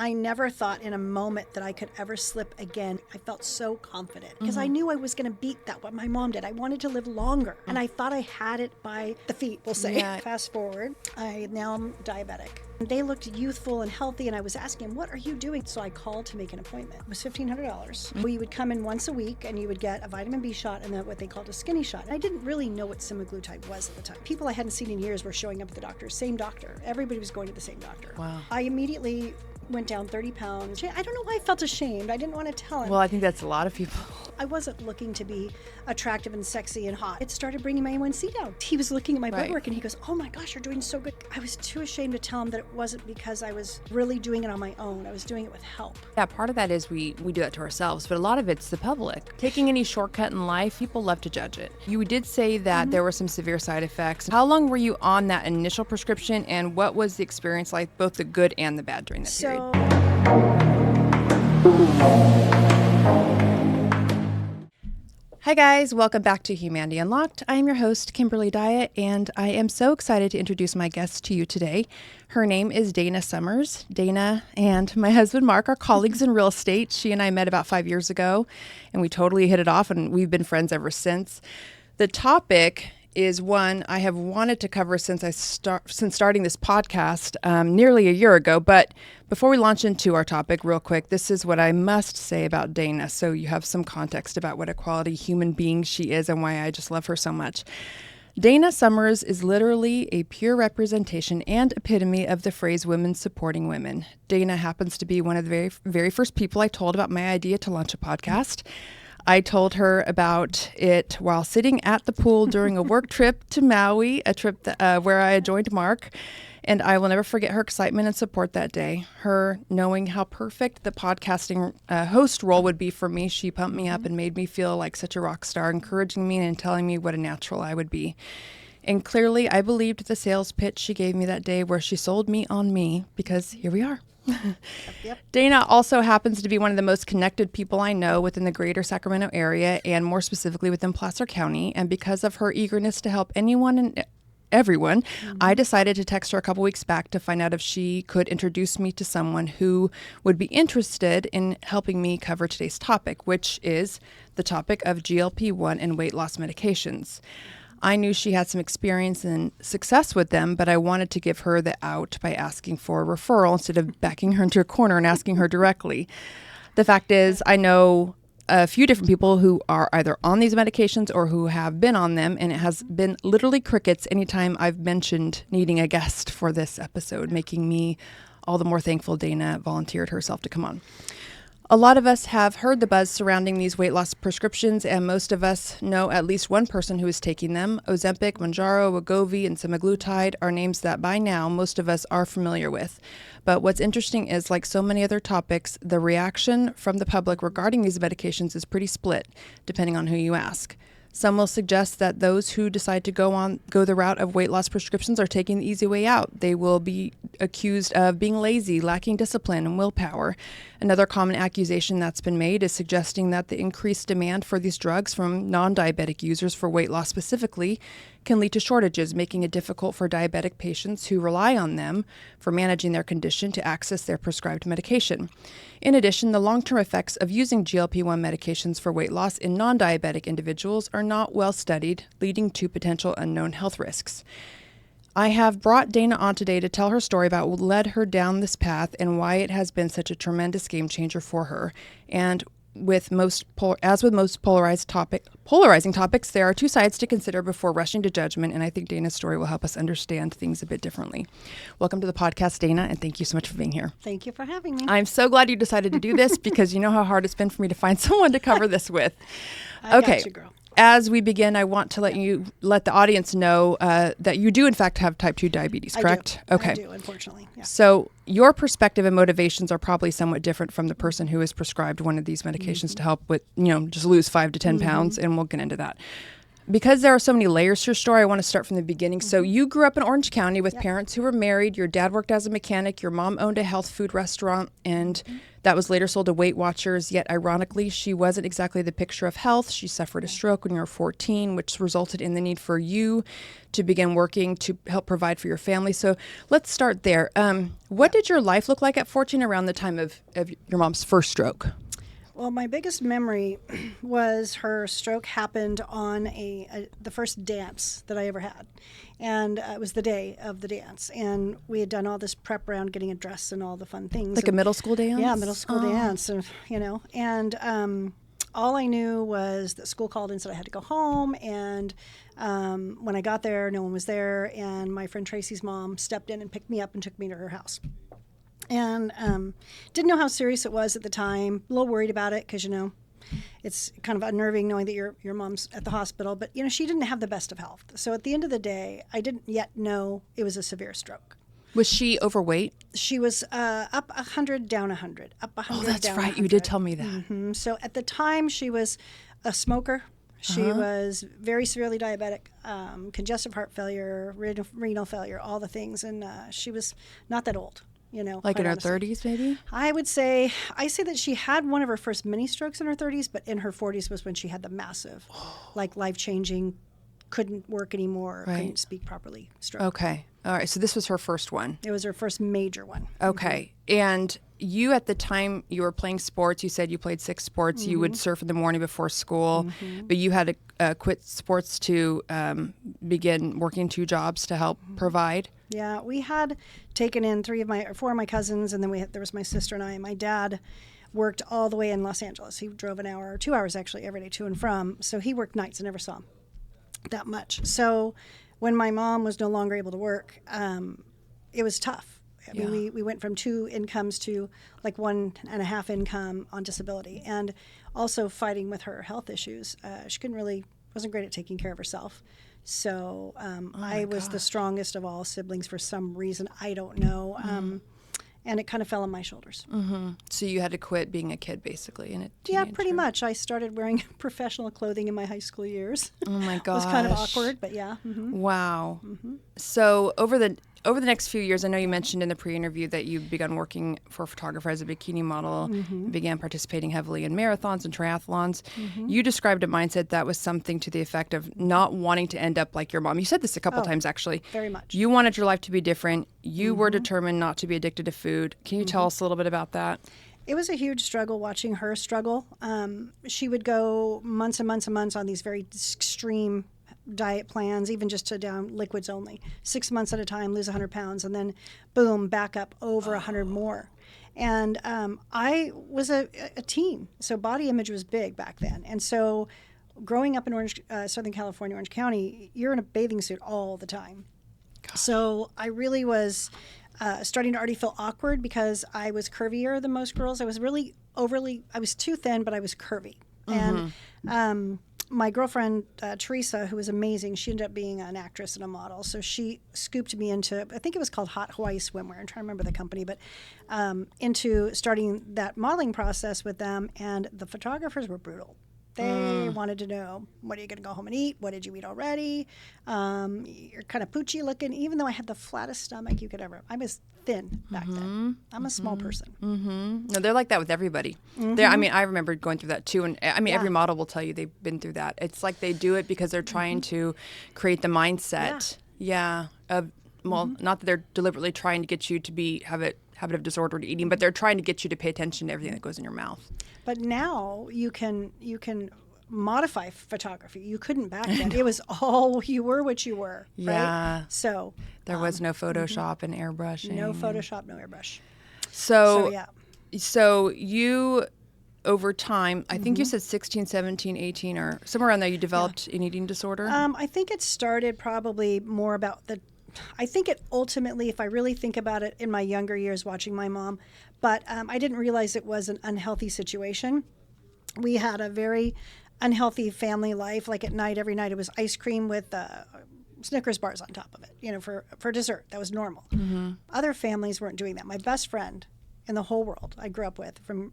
I never thought in a moment that I could ever slip again. I felt so confident because I knew I was going to beat that, what my mom did. I wanted to live longer and I thought I had it by the feet, we'll say. Yeah. Fast forward, now I'm diabetic. They looked youthful and healthy and I was asking, what are you doing? So I called to make an appointment. It was $1,500. Well, you would come in once a week and you would get a vitamin B shot and then what they called a skinny shot. I didn't really know what Semaglutide was at the time. People I hadn't seen in years were showing up at the doctor, same doctor. Everybody was going to the same doctor. Wow. I immediately went down 30 pounds. I don't know why I felt ashamed. I didn't want to tell him. Well, I think that's a lot of people. I wasn't looking to be attractive and sexy and hot. It started bringing my A1C down. He was looking at my blood work and he goes, oh my gosh, you're doing so good. I was too ashamed to tell him that it wasn't because I was really doing it on my own. I was doing it with help. Yeah, part of that is we do that to ourselves, but a lot of it's the public. Taking any shortcut in life, people love to judge it. You did say that there were some severe side effects. How long were you on that initial prescription and what was the experience like, both the good and the bad during that period? Hi guys, welcome back to Humanity Unlocked. I am your host, Kimberly Dyatt, and I am so excited to introduce my guest to you today. Her name is Dayna Summers. Dayna and my husband, Mark, are colleagues in real estate. She and I met about 5 years ago, and we totally hit it off, and we've been friends ever since. The topic is one I have wanted to cover since starting this podcast nearly a year ago. But before we launch into our topic real quick, this is what I must say about Dayna, so you have some context about what a quality human being she is and why I just love her so much. Dayna Summers is literally a pure representation and epitome of the phrase women supporting women. Dayna happens to be one of the very, very first people I told about my idea to launch a podcast. I told her about it while sitting at the pool during a work trip to Maui, a trip where I had joined Mark, and I will never forget her excitement and support that day. Her knowing how perfect the podcasting host role would be for me, she pumped me up and made me feel like such a rock star, encouraging me and telling me what a natural I would be. And clearly, I believed the sales pitch she gave me that day where she sold me on me, because here we are. Yep. Dayna also happens to be one of the most connected people I know within the greater Sacramento area and more specifically within Placer County. And because of her eagerness to help anyone and everyone, I decided to text her a couple weeks back to find out if she could introduce me to someone who would be interested in helping me cover today's topic, which is the topic of GLP-1 and weight loss medications. I knew she had some experience and success with them, but I wanted to give her the out by asking for a referral instead of backing her into a corner and asking her directly. The fact is, I know a few different people who are either on these medications or who have been on them, and it has been literally crickets anytime I've mentioned needing a guest for this episode, making me all the more thankful Dayna volunteered herself to come on. A lot of us have heard the buzz surrounding these weight loss prescriptions, and most of us know at least one person who is taking them. Ozempic, Mounjaro, Wegovy, and Semaglutide are names that by now most of us are familiar with. But what's interesting is, like so many other topics, the reaction from the public regarding these medications is pretty split, depending on who you ask. Some will suggest that those who decide to go the route of weight loss prescriptions are taking the easy way out. They will be accused of being lazy, lacking discipline and willpower. Another common accusation that's been made is suggesting that the increased demand for these drugs from non-diabetic users for weight loss specifically can lead to shortages, making it difficult for diabetic patients who rely on them for managing their condition to access their prescribed medication. In addition, the long-term effects of using GLP-1 medications for weight loss in non-diabetic individuals are not well studied, leading to potential unknown health risks. I have brought Dayna on today to tell her story about what led her down this path and why it has been such a tremendous game changer for her. And with most polarizing topics, there are two sides to consider before rushing to judgment, and I think Dayna's story will help us understand things a bit differently. Welcome to the podcast, Dayna, and thank you so much for being here. Thank you for having me. I'm so glad you decided to do this because you know how hard it's been for me to find someone to cover this with. I got you, girl. As we begin, I want to let the audience know that you do, in fact, have type 2 diabetes, correct? I do. Okay. I do, unfortunately. Yeah. So your perspective and motivations are probably somewhat different from the person who is prescribed one of these medications to help with, just lose 5 to 10 pounds, and we'll get into that. because there are so many layers to your story, I want to start from the beginning. So you grew up in Orange County with parents who were married. Your dad worked as a mechanic. Your mom owned a health food restaurant, and that was later sold to Weight Watchers. Yet, ironically, she wasn't exactly the picture of health. She suffered a stroke when you were 14, which resulted in the need for you to begin working to help provide for your family. So let's start there. What did your life look like at 14 around the time of your mom's first stroke? Well, my biggest memory was her stroke happened on the first dance that I ever had. And it was the day of the dance. And we had done all this prep around getting a dress and all the fun things. Like a middle school dance? Yeah, middle school dance, And all I knew was that school called and said I had to go home. And when I got there, no one was there. And my friend Tracy's mom stepped in and picked me up and took me to her house. And didn't know how serious it was at the time. A little worried about it because, it's kind of unnerving knowing that your mom's at the hospital. But, she didn't have the best of health. So at the end of the day, I didn't yet know it was a severe stroke. Was she overweight? She was up 100, down 100. Up 100, Oh, that's down right. 100. You did tell me that. Mm-hmm. So at the time, she was a smoker. She was very severely diabetic, congestive heart failure, renal failure, all the things. And she was not that old. Like in her 30s, maybe? I say that she had one of her first mini strokes in her 30s, but in her 40s was when she had the massive, life-changing, couldn't work anymore, couldn't speak properly stroke. Okay. All right. So this was her first one. It was her first major one. Okay. And you, at the time you were playing sports, you said you played 6 sports. You would surf in the morning before school, but you had to quit sports to begin working 2 jobs to help provide. Yeah, we had taken in 4 of my cousins, and then there was my sister and I. And my dad worked all the way in Los Angeles. He drove 2 hours actually every day to and from. So he worked nights. I never saw him that much. So when my mom was no longer able to work, it was tough. I mean, we went from 2 incomes to 1.5 income on disability, and also fighting with her health issues. She wasn't great at taking care of herself. So I was the strongest of all siblings for some reason. I don't know. And it kind of fell on my shoulders. Mm-hmm. So you had to quit being a kid, basically, in a teenager. Yeah, pretty much. I started wearing professional clothing in my high school years. Oh, my gosh. It was kind of awkward, but yeah. Mm-hmm. Wow. Mm-hmm. So over the next few years, I know you mentioned in the pre-interview that you began working for a photographer as a bikini model, began participating heavily in marathons and triathlons. You described a mindset that was something to the effect of not wanting to end up like your mom. You said this a couple times, actually. Very much. You wanted your life to be different. You were determined not to be addicted to food. Can you tell us a little bit about that? It was a huge struggle watching her struggle. She would go months and months and months on these very extreme diet plans, even just to down liquids only, 6 months at a time, lose 100 pounds, and then boom, back up over 100 more. And I was a teen, so body image was big back then. And so growing up in Southern California, Orange County, you're in a bathing suit all the time. Gosh. So I really was starting to already feel awkward because I was curvier than most girls. I was really I was too thin, but I was curvy. And my girlfriend, Teresa, who was amazing, she ended up being an actress and a model. So she scooped me into, I think it was called Hot Hawaii Swimwear. I'm trying to remember the company, but into starting that modeling process with them. And the photographers were brutal. They wanted to know, what are you going to go home and eat? What did you eat already? You're kind of poochy looking, even though I had the flattest stomach you could ever. I was thin back then. I'm a small person. No, they're like that with everybody. I mean, I remember going through that too. And I mean, every model will tell you they've been through that. It's like they do it because they're trying to create the mindset. Not that they're deliberately trying to get you to have a habit of disordered eating, but they're trying to get you to pay attention to everything that goes in your mouth. But now you can modify photography. You couldn't back then. It was all, you were what you were. Yeah. Right? So there was no Photoshop and airbrushing. No Photoshop, no airbrush. So you, over time, I think you said 16, 17, 18, or somewhere around there, you developed an eating disorder? I think it started probably more about I think it ultimately, if I really think about it, in my younger years watching my mom, but I didn't realize it was an unhealthy situation. We had a very unhealthy family life. Like at night, every night it was ice cream with Snickers bars on top of it, for dessert. That was normal. Other families weren't doing that. My best friend in the whole world I grew up with from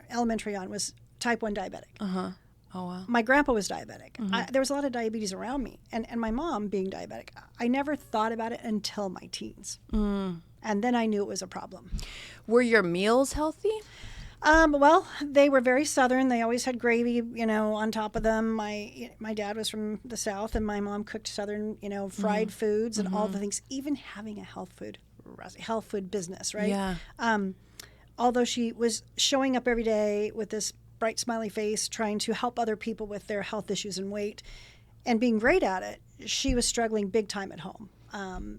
elementary on was type 1 diabetic. Oh, wow. My grandpa was diabetic. There was a lot of diabetes around me. And my mom being diabetic, I never thought about it until my teens. And then I knew it was a problem. Were your meals healthy? Well, they were very Southern. They always had gravy, on top of them. My dad was from the South, and my mom cooked Southern, fried foods and all the things. Even having a health food business, right? Yeah. Although she was showing up every day with this bright, smiley face, trying to help other people with their health issues and weight, and being great at it, she was struggling big time at home.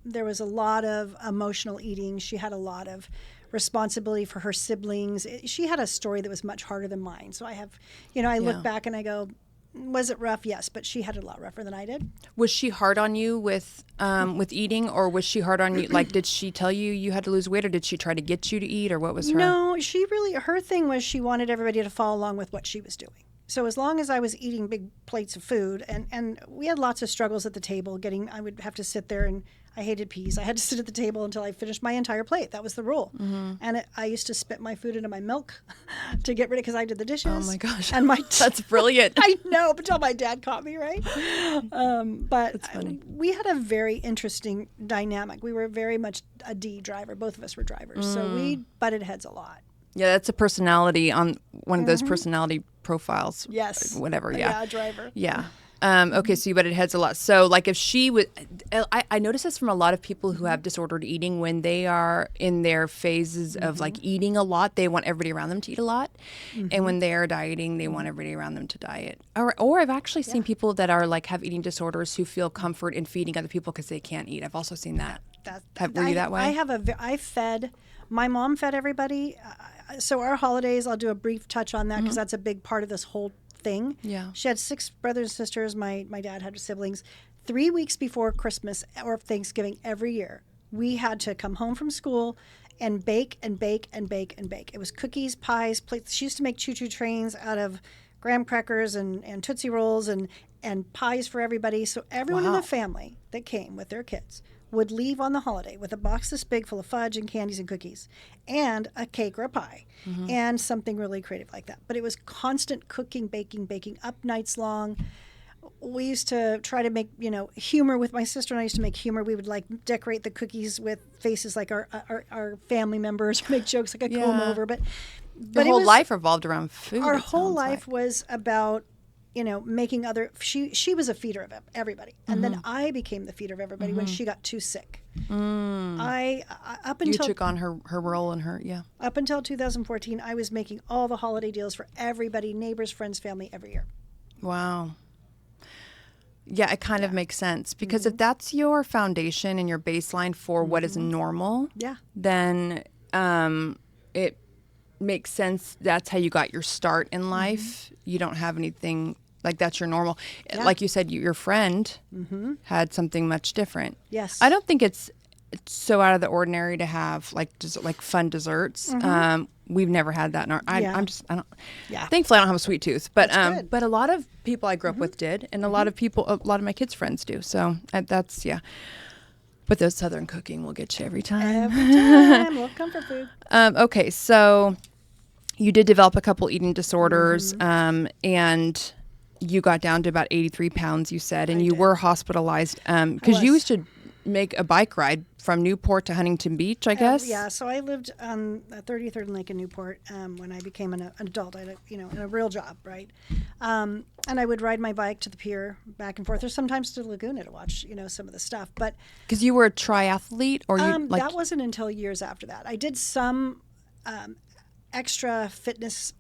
There was a lot of emotional eating. She had a lot of responsibility for her siblings. She had a story that was much harder than mine. So I have, I look back and I go, was it rough? Yes, but she had it a lot rougher than I did. Was she hard on you with eating, or was she hard on you? Like, did she tell you had to lose weight, or did she try to get you to eat, or what was her? No, her thing was she wanted everybody to follow along with what she was doing. So as long as I was eating big plates of food, and we had lots of struggles at the table, I would have to sit there, and I hated peas. I had to sit at the table until I finished my entire plate. That was the rule. And I used to spit my food into my milk to get rid of, because I did the dishes. Oh my gosh. And that's brilliant. I know, but until my dad caught me, right? But That's funny. We had a very interesting dynamic. We were very much a D driver. Both of us were drivers. So we butted heads a lot. Yeah, that's a personality on one of those personality profiles. Yes. Whatever, yeah. Yeah, driver. Yeah. Okay, so you butted heads a lot. So, like, if she would, I notice this from a lot of people who have disordered eating. When they are in their phases of like eating a lot, they want everybody around them to eat a lot, and when they are dieting, they want everybody around them to diet. Or I've actually seen people that are like have eating disorders who feel comfort in feeding other people because they can't eat. I've also seen that. Were you that way? My mom fed everybody. So our holidays, I'll do a brief touch on that because that's a big part of this whole thing. Yeah. She had 6 brothers and sisters. My dad had siblings. 3 weeks before Christmas or Thanksgiving every year, we had to come home from school and bake and bake and bake and bake. It was cookies, pies, plates. She used to make choo-choo trains out of graham crackers and Tootsie Rolls and pies for everybody. So everyone in the family that came with their kids would leave on the holiday with a box this big full of fudge and candies and cookies and a cake or a pie and something really creative like that. But it was constant cooking, baking, up nights long. We used to try to make, humor with my sister, and I used to make humor. We would like decorate the cookies with faces like our family members, make jokes like a comb over. But your whole life revolved around food. Our whole life was about making she was a feeder of everybody. And then I became the feeder of everybody when she got too sick. You took on her role in her, Up until 2014, I was making all the holiday deals for everybody, neighbors, friends, family, every year. Wow. Yeah, it kind of makes sense because if that's your foundation and your baseline for what is normal, then it makes sense. That's how you got your start in life. You don't have anything like that's your normal. Like you said, your friend had something much different. Yes. I don't think it's so out of the ordinary to have like fun desserts. We've never had that in our. I don't. Thankfully, I don't have a sweet tooth, but a lot of people I grew up with did, and a lot of my kids' friends do. So that's But those Southern cooking will get you every time. Little comfort food. Okay, so you did develop a couple eating disorders, and you got down to about 83 pounds, you said, and you were hospitalized because you used to make a bike ride from Newport to Huntington Beach, I guess? Yeah, so I lived on 33rd and Lake in Newport when I became an adult. I had in a real job, right? And I would ride my bike to the pier back and forth, or sometimes to Laguna to watch, some of the stuff. But because you were a triathlete, or you that wasn't until years after that. I did some extra fitness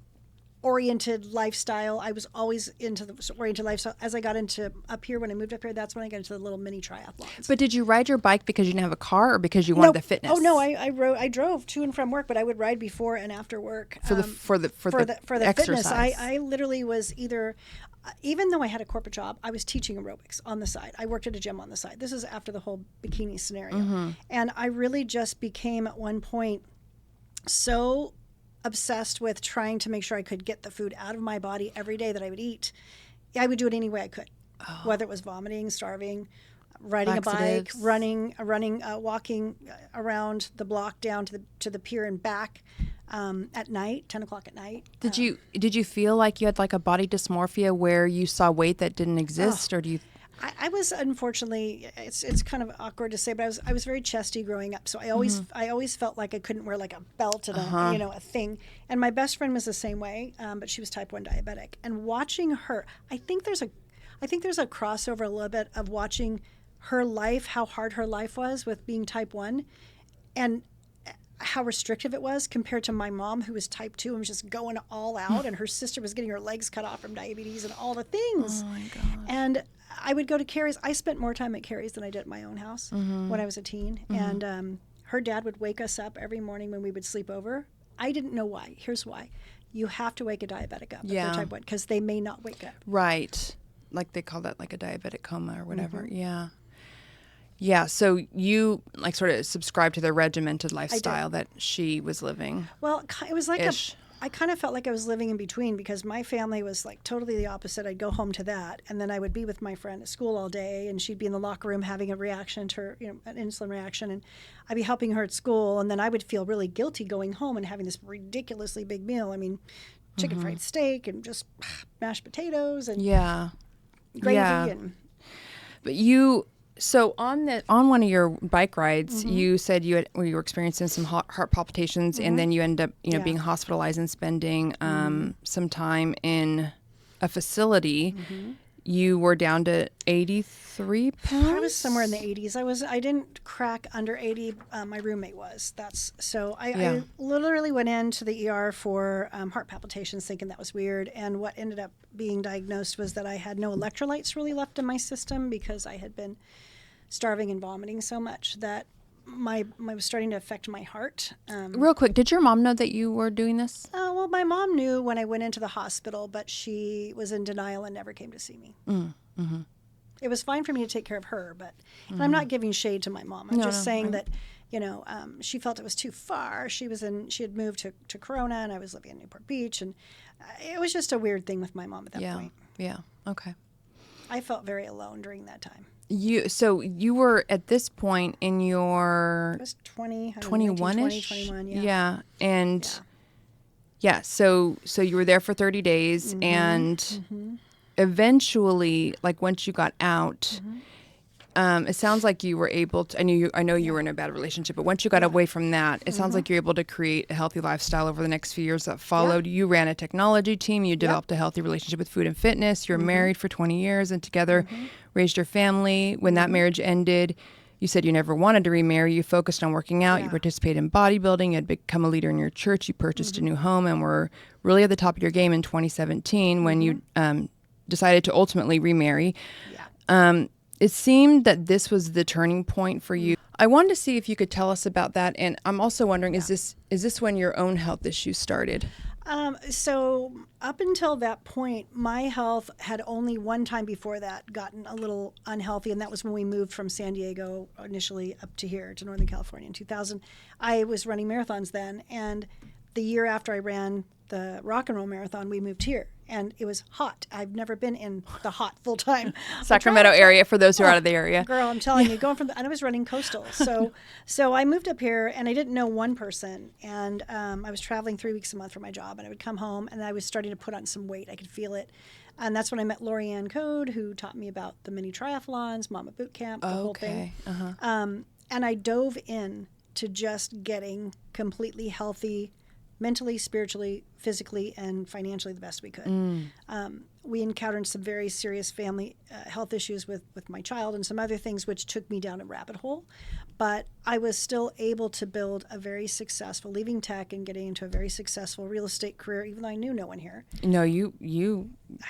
oriented lifestyle. I was always into the oriented lifestyle. As I got into up here, when I moved up here, that's when I got into the little mini triathlons. But did you ride your bike because you didn't have a car, or because you wanted the fitness? Oh no, I drove to and from work, but I would ride before and after work for the fitness. exercise. I literally was either, even though I had a corporate job, I was teaching aerobics on the side. I worked at a gym on the side. This is after the whole bikini scenario, and I really just became at one point so obsessed with trying to make sure I could get the food out of my body every day that I would eat. I would do it any way I could, whether it was vomiting, starving, riding a bike, running, walking around the block down to the pier and back. at night, 10 o'clock at night. Did you feel like you had like a body dysmorphia where you saw weight that didn't exist, or do you? I was, unfortunately, it's kind of awkward to say, but I was very chesty growing up. So I always felt like I couldn't wear like a belt and a thing. And my best friend was the same way, but she was type 1 diabetic. And watching her, I think there's a crossover a little bit of watching her life, how hard her life was with being type 1, and how restrictive it was compared to my mom, who was type 2 and was just going all out, and her sister was getting her legs cut off from diabetes and all the things. Oh my gosh. And I would go to Carrie's. I spent more time at Carrie's than I did at my own house when I was a teen. And her dad would wake us up every morning when we would sleep over. I didn't know why. Here's why. You have to wake a diabetic up if they're type 1, because they may not wake up. Right. Like they call that like a diabetic coma or whatever. Yeah. Yeah. So you like sort of subscribed to the regimented lifestyle that she was living. Well, it was like I kind of felt like I was living in between, because my family was like totally the opposite. I'd go home to that, and then I would be with my friend at school all day, and she'd be in the locker room having a reaction to her, an insulin reaction, and I'd be helping her at school, and then I would feel really guilty going home and having this ridiculously big meal. I mean, chicken fried steak and just mashed potatoes and gravy and. But So on one of your bike rides, you said you were experiencing some heart palpitations, and then you ended up being hospitalized and spending some time in a facility. You were down to 83 pounds. I was somewhere in the 80s. I didn't crack under 80. My roommate was. I literally went into the ER for heart palpitations, thinking that was weird. And what ended up being diagnosed was that I had no electrolytes really left in my system, because I had been starving and vomiting so much that my was starting to affect my heart. Real quick, did your mom know that you were doing this? Well, my mom knew when I went into the hospital, but she was in denial and never came to see me. It was fine for me to take care of her, but and I'm not giving shade to my mom. I'm just saying that, she felt it was too far. She had moved to Corona, and I was living in Newport Beach, and it was just a weird thing with my mom at that point. Yeah. Okay. I felt very alone during that time. So you were at this point in your... I was 21-ish? 21, yeah. Yeah. And so you were there for 30 days and eventually, like once you got out, it sounds like you were able to, I know you were in a bad relationship, but once you got away from that, it sounds like you're able to create a healthy lifestyle over the next few years that followed. You ran a technology team, you developed a healthy relationship with food and fitness, you're married for 20 years and together raised your family. When that marriage ended, you said you never wanted to remarry. You focused on working out. You participated in bodybuilding. You had become a leader in your church. You purchased a new home and were really at the top of your game in 2017 when you decided to ultimately remarry. It seemed that this was the turning point for you. I wanted to see if you could tell us about that. And I'm also wondering, is this when your own health issues started? So up until that point, my health had only one time before that gotten a little unhealthy, and that was when we moved from San Diego initially up to here, to Northern California in 2000. I was running marathons then, and the year after I ran the rock and roll marathon, we moved here, and it was hot. I've never been in the hot full time. Sacramento area for those who are out of the area. Girl, I'm telling you, and I was running coastal. So I moved up here, and I didn't know one person, and I was traveling 3 weeks a month for my job, and I would come home, and I was starting to put on some weight. I could feel it. And that's when I met Lorianne Code, who taught me about the mini triathlons, Mama Boot Camp, the whole thing. And I dove in to just getting completely healthy, mentally, spiritually, physically, and financially the best we could. We encountered some very serious family health issues with my child and some other things, which took me down a rabbit hole. But I was still able to build a very successful, leaving tech and getting into a very successful real estate career, even though I knew no one here. No, I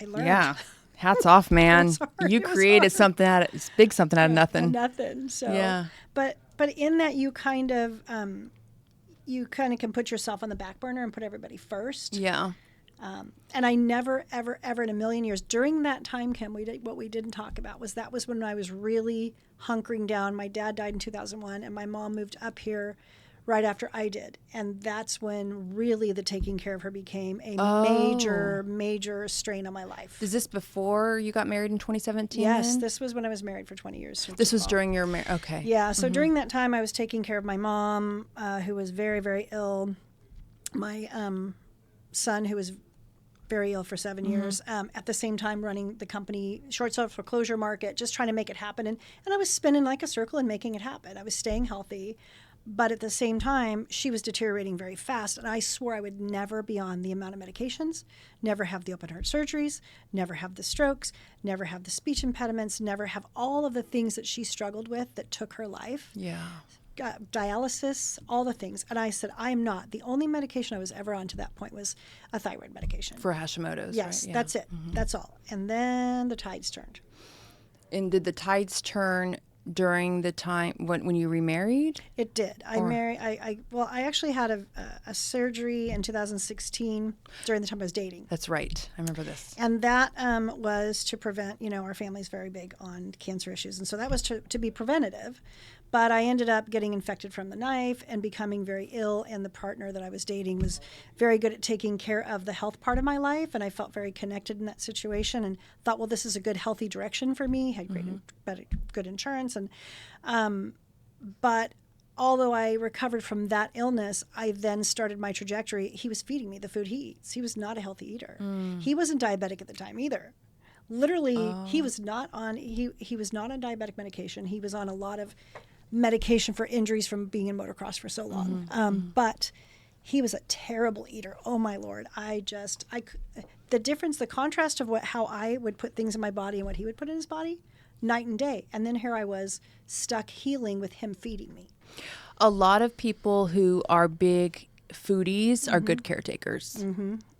learned. Yeah. Hats off, man. You created something out of nothing. Nothing. So, but in that you kind of can put yourself on the back burner and put everybody first. Yeah. And I never, ever, ever in a million years during that time, Kim, what we didn't talk about was when I was really hunkering down. My dad died in 2001, and my mom moved up here right after I did. And that's when really the taking care of her became a major, major strain on my life. Is this before you got married in 2017? Yes, then? This was when I was married for 20 years. This was during your marriage. Okay. Yeah, so during that time I was taking care of my mom, who was very, very ill. my son, who was very ill for 7 years, at the same time running the company, short sale foreclosure market, just trying to make it happen. And I was spinning like a circle and making it happen. I was staying healthy. But at the same time, she was deteriorating very fast. And I swore I would never be on the amount of medications, never have the open heart surgeries, never have the strokes, never have the speech impediments, never have all of the things that she struggled with that took her life. Yeah. Dialysis, all the things. And I said, I am not. The only medication I was ever on to that point was a thyroid medication. For Hashimoto's, yes, right? Yeah. That's it. That's all. And then the tides turned. And did the tides turn during the time when you remarried? It did. I actually had a surgery in 2016 during the time I was dating. That's right. I remember this. And that was to prevent, our family's very big on cancer issues. And so that was to be preventative. But I ended up getting infected from the knife and becoming very ill. And the partner that I was dating was very good at taking care of the health part of my life. And I felt very connected in that situation and thought, well, this is a good, healthy direction for me. Had good insurance. And but although I recovered from that illness, I then started my trajectory. He was feeding me the food he eats. He was not a healthy eater. He wasn't diabetic at the time either. Literally, he was not on diabetic medication. He was on a lot of medication for injuries from being in motocross for so long. But he was a terrible eater. Oh my Lord. The difference, the contrast of how I would put things in my body and what he would put in his body, night and day. And then here I was stuck healing with him feeding me. A lot of people who are big foodies are good caretakers.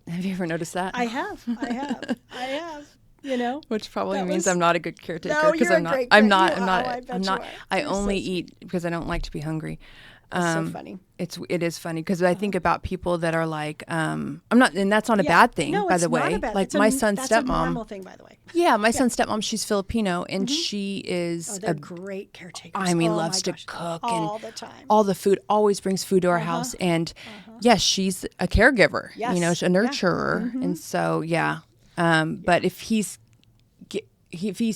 Have you ever noticed that? I have. Which probably means I'm not a good caretaker because I'm not. I only eat because I don't like to be hungry. It's so funny. It is funny because I think about people that are like, I'm not, and that's not a bad thing, by the way. Like my son's stepmom. That's a normal thing, by the way. Yeah, my son's stepmom, she's Filipino, and she is a great caretaker. I mean, loves to cook all and the time. All the food, always brings food to our house, and yes, she's a caregiver. Yes. A nurturer, and so but if he's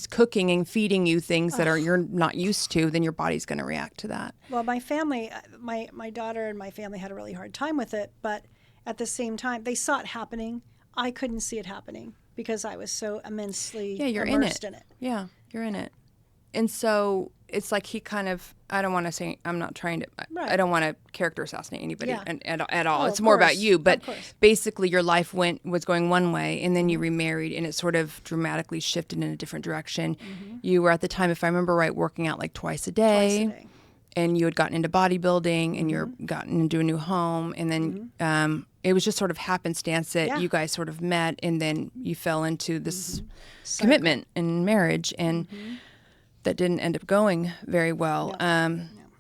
cooking and feeding you things that you're not used to, then your body's going to react to that. Well, my family, my daughter and my family had a really hard time with it, but at the same time, they saw it happening. I couldn't see it happening because I was so immensely immersed in it. Yeah, you're in it. And so it's like he kind of, I don't want to say, I'm not trying to, I don't want to character assassinate anybody at all. It's more about you. But basically your life was going one way and then you remarried and it sort of dramatically shifted in a different direction. You were at the time, if I remember right, working out like twice a day. And you had gotten into bodybuilding and you're gotten into a new home. And then it was just sort of happenstance that you guys sort of met and then you fell into this commitment and marriage. And that didn't end up going very well.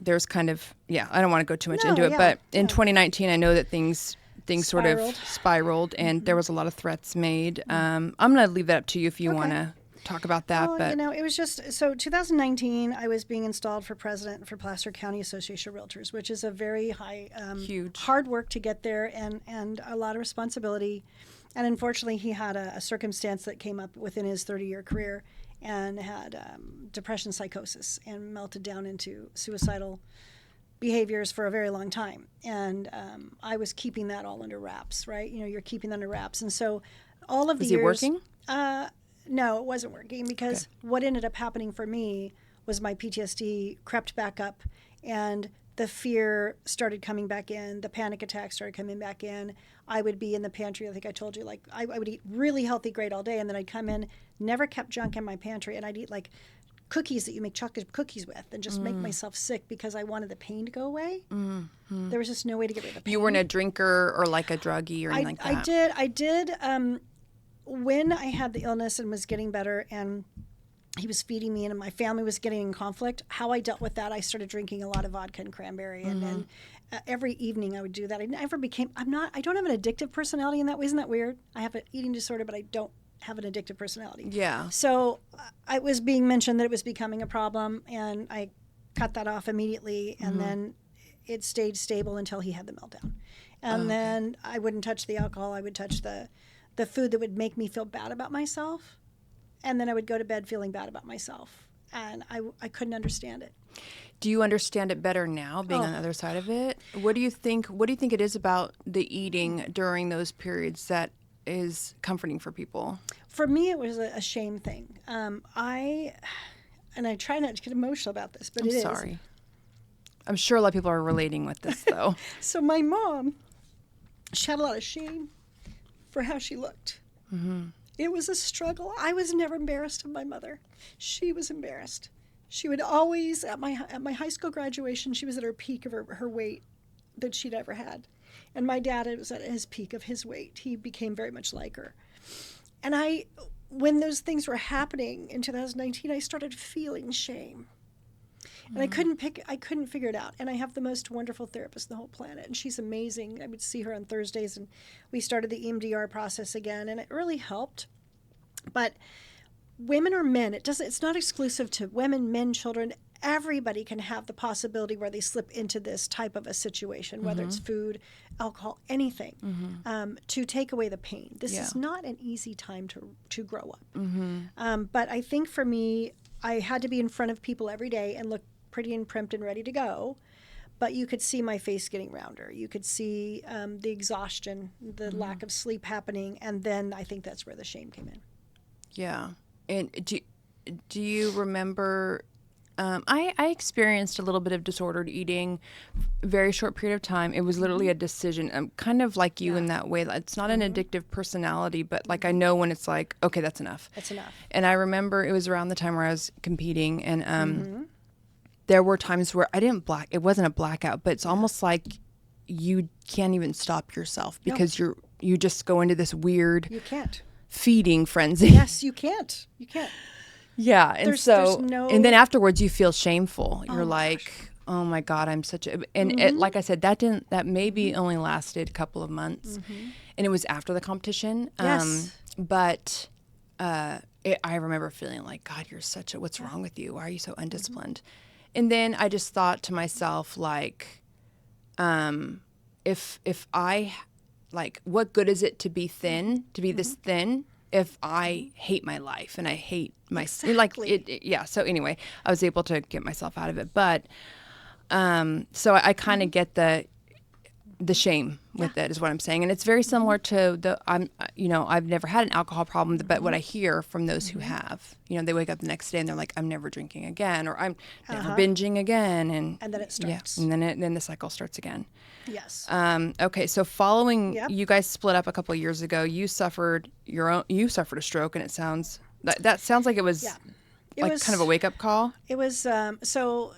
There's kind of, I don't want to go too much into it, but in 2019, I know that things sort of spiraled and there was a lot of threats made. I'm going to leave that up to you if you want to talk about that. Well, but it was just, so 2019, I was being installed for president for Placer County Association of Realtors, which is a very high, huge, hard work to get there and a lot of responsibility. And unfortunately, he had a circumstance that came up within his 30-year career and had depression, psychosis, and melted down into suicidal behaviors for a very long time. And I was keeping that all under wraps, right? You're keeping that under wraps. And so all of the years... Was he working? No, it wasn't working because what ended up happening for me was my PTSD crept back up and the fear started coming back in. The panic attacks started coming back in. I would be in the pantry. I think I told you, like, I would eat really healthy, great all day. And then I'd come in, never kept junk in my pantry. And I'd eat like cookies that you make chocolate cookies with and just make myself sick because I wanted the pain to go away. There was just no way to get rid of the pain. You weren't a drinker or like a druggie or anything like that? I did. When I had the illness and was getting better and he was feeding me and my family was getting in conflict, how I dealt with that, I started drinking a lot of vodka and cranberry. And then every evening I would do that. I don't have an addictive personality in that way. Isn't that weird? I have an eating disorder, but I don't have an addictive personality. Yeah. So I was being mentioned that it was becoming a problem and I cut that off immediately. And then it stayed stable until he had the meltdown. And then I wouldn't touch the alcohol. I would touch the food that would make me feel bad about myself. And then I would go to bed feeling bad about myself. And I couldn't understand it. Do you understand it better now, being on the other side of it? What do you think it is about the eating during those periods that is comforting for people? For me, it was a shame thing. I try not to get emotional about this, but I'm it sorry. is. I'm sure a lot of people are relating with this, though. So my mom, she had a lot of shame for how she looked. Mm-hmm. It was a struggle. I was never embarrassed of my mother. She was embarrassed. She would always, at my high school graduation, she was at her peak of her weight that she'd ever had. And my dad was at his peak of his weight. He became very much like her. And when those things were happening in 2019, I started feeling shame. And I couldn't figure it out. And I have the most wonderful therapist in the whole planet. And she's amazing. I would see her on Thursdays, and we started the EMDR process again, and it really helped. But women or men, it's not exclusive to women, men, children. Everybody can have the possibility where they slip into this type of a situation, whether it's food, alcohol, anything, to take away the pain. This is not an easy time to grow up. But I think for me, I had to be in front of people every day and look pretty and primped and ready to go. But you could see my face getting rounder. You could see the exhaustion, the lack of sleep happening. And then I think that's where the shame came in. Yeah. And do you remember, I experienced a little bit of disordered eating, very short period of time. It was literally a decision. I'm kind of like you in that way. It's not an addictive personality, but like I know when it's like, okay, that's enough. That's enough. And I remember it was around the time where I was competing, and there were times where it wasn't a blackout, but it's almost like you can't even stop yourself because you just go into this weird You can't. feeding frenzy. Yes, you can't. You can't. Yeah, and There's and then afterwards you feel shameful. You're like, gosh. oh my God, I'm such a, and it, like I said, that maybe only lasted a couple of months, and it was after the competition. Yes. But I remember feeling like, God, you're such a, what's wrong with you? Why are you so undisciplined? And then I just thought to myself, like, if I, like, what good is it to be thin, to be this thin, if I hate my life and I hate myself? Like, yeah. So anyway, I was able to get myself out of it. But so I kind of get the shame with it, is what I'm saying. And it's very similar to I've never had an alcohol problem, but what I hear from those who have, they wake up the next day and they're like, I'm never drinking again, or I'm never binging again. And then it starts. Yeah, and then the cycle starts again. Yes. Okay. So following, you guys split up a couple of years ago, you suffered a stroke, and it sounds, that sounds like it was kind of a wake up call. It was, so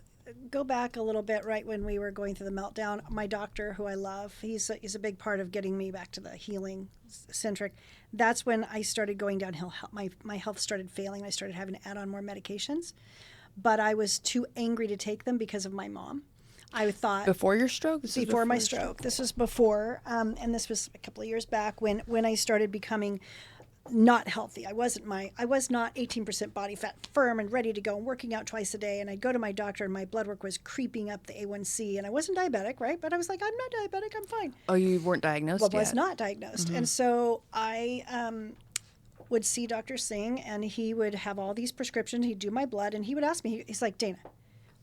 go back a little bit, right when we were going through the meltdown. My doctor, who I love, he's a big part of getting me back to the healing centric. That's when I started going downhill. My health started failing. I started having to add on more medications, but I was too angry to take them because of my mom. I thought before your stroke. Before my stroke. This was before, and this was a couple of years back when I started becoming not healthy. I was not 18% body fat, firm and ready to go, and working out twice a day. And I'd go to my doctor, and my blood work was creeping up the A1C, and I wasn't diabetic, right? But I was like, I'm not diabetic, I'm fine. Oh, you weren't diagnosed yet? I was not diagnosed. And so I would see Dr. Singh, and he would have all these prescriptions. He'd do my blood, and he would ask me, he's like, Dayna,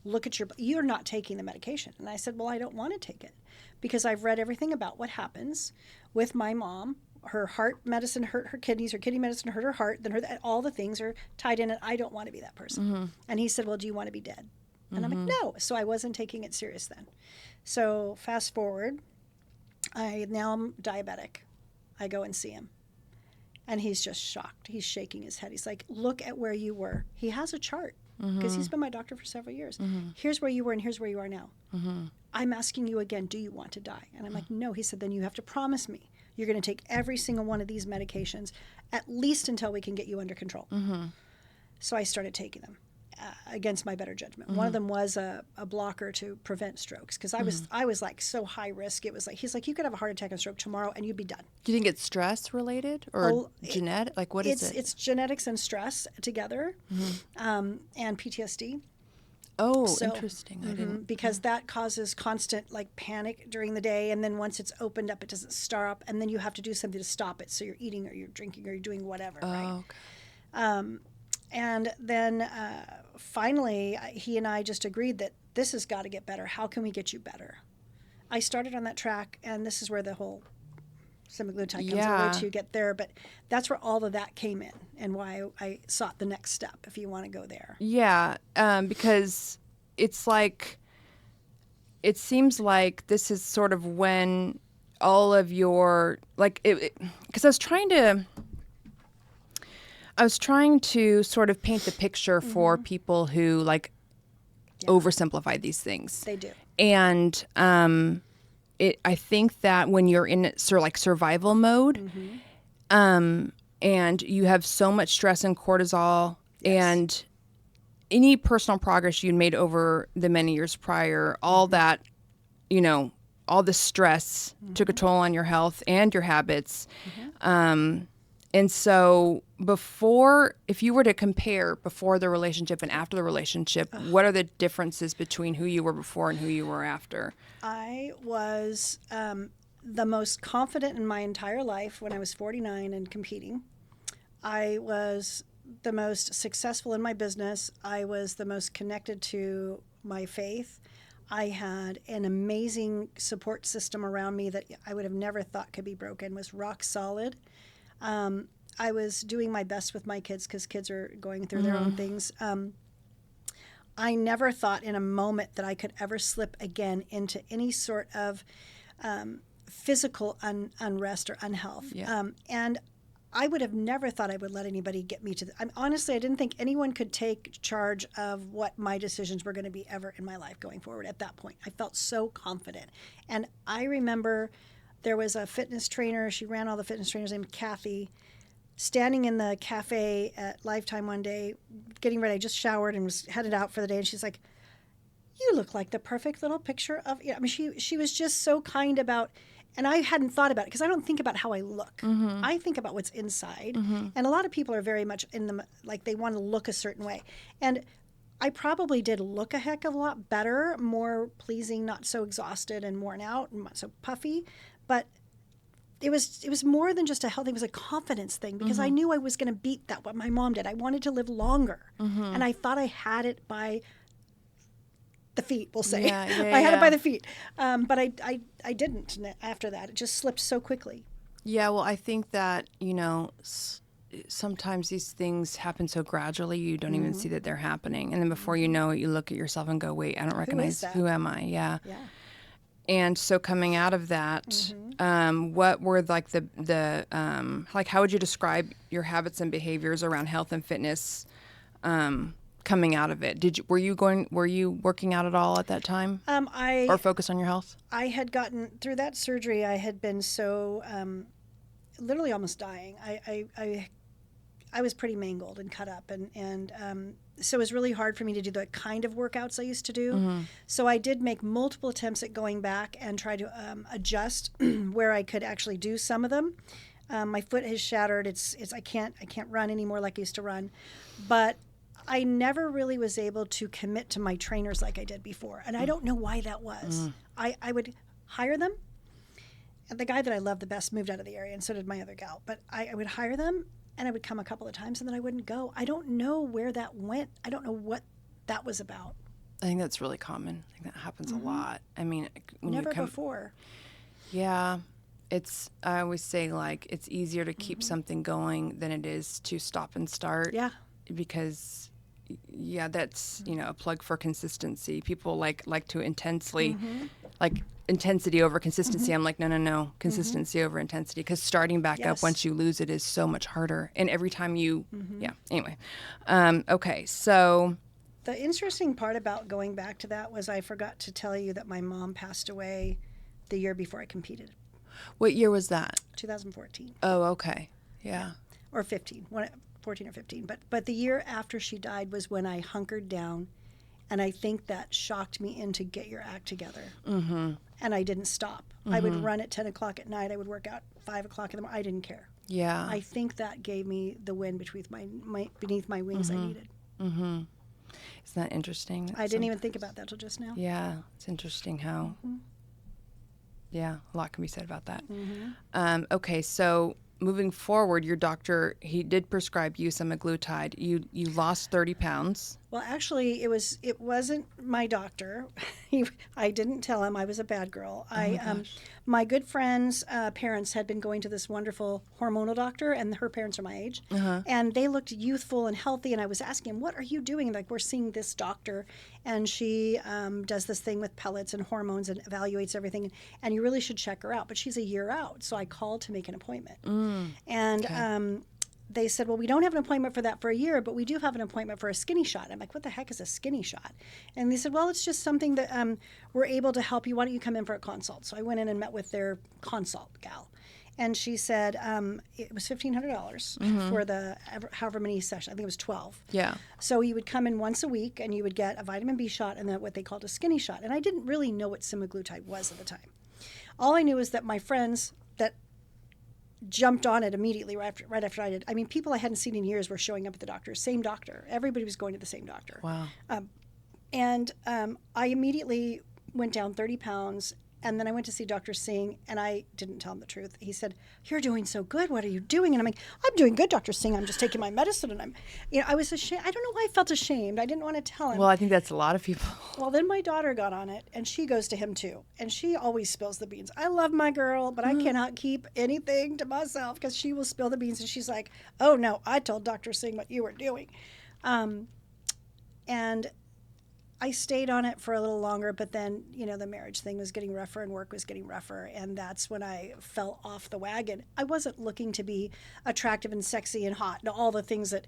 look at you're not taking the medication. And I said, well, I don't want to take it because I've read everything about what happens with my mom. Her heart medicine hurt her kidneys, her kidney medicine hurt her heart, then all the things are tied in, and I don't want to be that person. And he said, well, do you want to be dead? And I'm like, no. So I wasn't taking it serious then. So fast forward, now I'm diabetic. I go and see him, and he's just shocked. He's shaking his head. He's like, look at where you were. He has a chart because he's been my doctor for several years. Here's where you were, and here's where you are now. I'm asking you again, do you want to die? And I'm like, no. He said, then you have to promise me you're going to take every single one of these medications at least until we can get you under control. So I started taking them against my better judgment. One of them was a blocker to prevent strokes because I was like so high risk. It was like, he's like, you could have a heart attack and stroke tomorrow and you'd be done. Do you think it's stress related or genetic? Like what is it? It's genetics and stress together, and PTSD. Oh, so interesting. I didn't. Because that causes constant like panic during the day, and then once it's opened up, it doesn't stop, and then you have to do something to stop it. So you're eating or you're drinking or you're doing whatever, right? Okay. And then finally, he and I just agreed that this has got to get better. How can we get you better? I started on that track, and this is where the whole semaglutide comes in way to get there. But that's where all of that came in, and why I sought the next step, if you want to go there. Yeah, because it's like, it seems like this is sort of when all of your, like, because I was trying to sort of paint the picture for people who like oversimplify these things. They do. And I think that when you're in sort of like survival mode, and you have so much stress and cortisol, and any personal progress you made over the many years prior, all that, all the stress took a toll on your health and your habits. And so if you were to compare before the relationship and after the relationship, what are the differences between who you were before and who you were after? I was the most confident in my entire life when I was 49 and competing. I was the most successful in my business. I was the most connected to my faith. I had an amazing support system around me that I would have never thought could be broken, was rock solid. I was doing my best with my kids because kids are going through their own things. I never thought in a moment that I could ever slip again into any sort of physical unrest or unhealth. And I would have never thought I would let anybody get me to honestly, I didn't think anyone could take charge of what my decisions were going to be ever in my life going forward at that point. I felt so confident. And I remember there was a fitness trainer. She ran all the fitness trainers named Kathy, standing in the cafe at Lifetime one day, getting ready. I just showered and was headed out for the day. And she's like, "You look like the perfect little picture of," I mean, she was just so kind about, and I hadn't thought about it because I don't think about how I look. I think about what's inside. And a lot of people are very much like they want to look a certain way. And I probably did look a heck of a lot better, more pleasing, not so exhausted and worn out and not so puffy. But it was more than just a health thing. It was a confidence thing because I knew I was going to beat that, what my mom did. I wanted to live longer. And I thought I had it by the feet, we'll say. I had it by the feet. But I didn't after that. It just slipped so quickly. Yeah, well, I think that, sometimes these things happen so gradually you don't even see that they're happening. And then before you know it, you look at yourself and go, wait, I don't recognize, who am I? Yeah. And so coming out of that, what were like the like, how would you describe your habits and behaviors around health and fitness coming out of it? Were you working out at all at that time? Or focused on your health? I had gotten through that surgery. I had been so literally almost dying. I was pretty mangled and cut up, and so it was really hard for me to do the kind of workouts I used to do. So I did make multiple attempts at going back and try to adjust where I could actually do some of them. My foot has shattered. I can't run anymore like I used to run, but I never really was able to commit to my trainers like I did before, and I don't know why that was. I would hire them. And the guy that I loved the best moved out of the area, and so did my other gal. But I would hire them, and I would come a couple of times, and then I wouldn't go. I don't know where that went. I don't know what that was about. I think that's really common. I think that happens a lot. I mean, when never before. Yeah. I always say, like, it's easier to keep something going than it is to stop and start. Yeah. Because, that's, a plug for consistency. People like to intensely, like, intensity over consistency. I'm like, no, consistency over intensity, because starting back up once you lose it is so much harder. And every time you, anyway. Okay, so. The interesting part about going back to that was I forgot to tell you that my mom passed away the year before I competed. What year was that? 2014. Oh, okay. Yeah. Or 15, 14 or 15. But the year after she died was when I hunkered down, and I think that shocked me into get your act together. And I didn't stop. I would run at 10 o'clock at night. I would work out 5 o'clock in the morning. I didn't care. Yeah. I think that gave me the wind beneath my wings I needed. Isn't that interesting? I didn't even think about that till just now. Yeah, it's interesting how, a lot can be said about that. Okay, so moving forward, your doctor, he did prescribe you semaglutide. You lost 30 pounds. Well, actually, it wasn't my doctor. I didn't tell him I was a bad girl. My good friend's parents had been going to this wonderful hormonal doctor, and her parents are my age, and they looked youthful and healthy. And I was asking him, "What are you doing?" Like, we're seeing this doctor, and she does this thing with pellets and hormones and evaluates everything, and you really should check her out. But she's a year out, so I called to make an appointment, and. They said, well, we don't have an appointment for that for a year, but we do have an appointment for a skinny shot. I'm like, what the heck is a skinny shot? And they said, well, it's just something that we're able to help you. Why don't you come in for a consult? So I went in and met with their consult gal. And she said it was $1,500 for the however many sessions. I think it was 12. Yeah. So you would come in once a week, and you would get a vitamin B shot and then what they called a skinny shot. And I didn't really know what semaglutide was at the time. All I knew is that my friends that jumped on it immediately right after I did. I mean, people I hadn't seen in years were showing up at the doctor. Same doctor. Everybody was going to the same doctor. Wow. And I immediately went down 30 pounds. And then I went to see Dr. Singh, and I didn't tell him the truth. He said, "You're doing so good. What are you doing?" And I'm like, "I'm doing good, Dr. Singh. I'm just taking my medicine." And I was ashamed. I don't know why I felt ashamed. I didn't want to tell him. Well, I think that's a lot of people. Well, then my daughter got on it, and she goes to him too. And she always spills the beans. I love my girl, but I cannot keep anything to myself because she will spill the beans. And she's like, "Oh, no, I told Dr. Singh what you were doing." And I stayed on it for a little longer, but then, the marriage thing was getting rougher and work was getting rougher. And that's when I fell off the wagon. I wasn't looking to be attractive and sexy and hot and all the things that,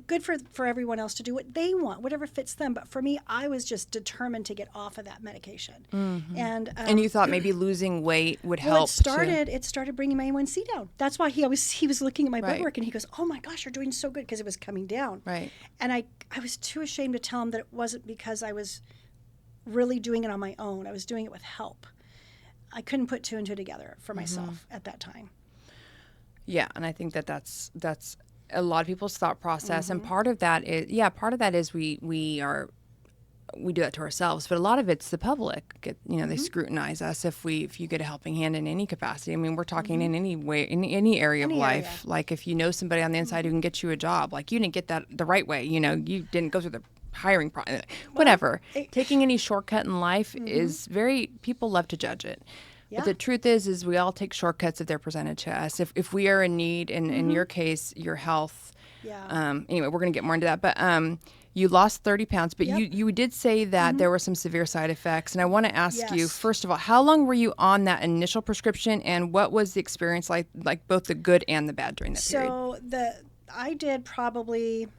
good for everyone else to do what they want, whatever fits them. But for me, I was just determined to get off of that medication. Mm-hmm. And you thought maybe losing weight would help. Well, it started bringing my A1C down. That's why he was looking at my blood work, and he goes, "Oh my gosh, you're doing so good," because it was coming down. Right. And I was too ashamed to tell him that it wasn't because I was really doing it on my own. I was doing it with help. I couldn't put two and two together for myself at that time. Yeah, and I think that's a lot of people's thought process, and part of that is we do that to ourselves, but a lot of it's the public. They scrutinize us if you get a helping hand in any capacity. I mean, we're talking in any way, in any area of life. Like if you know somebody on the inside who can get you a job, like you didn't get that the right way. You didn't go through the hiring process. Whatever. Taking any shortcut in life is people love to judge it. Yeah. But the truth is we all take shortcuts if they're presented to us. If we are in need, and in your case, your health. Yeah. Anyway, we're going to get more into that, but. You lost 30 pounds, but you did say that there were some severe side effects. And I want to ask you, first of all, how long were you on that initial prescription, and what was the experience like both the good and the bad during that period? So I did probably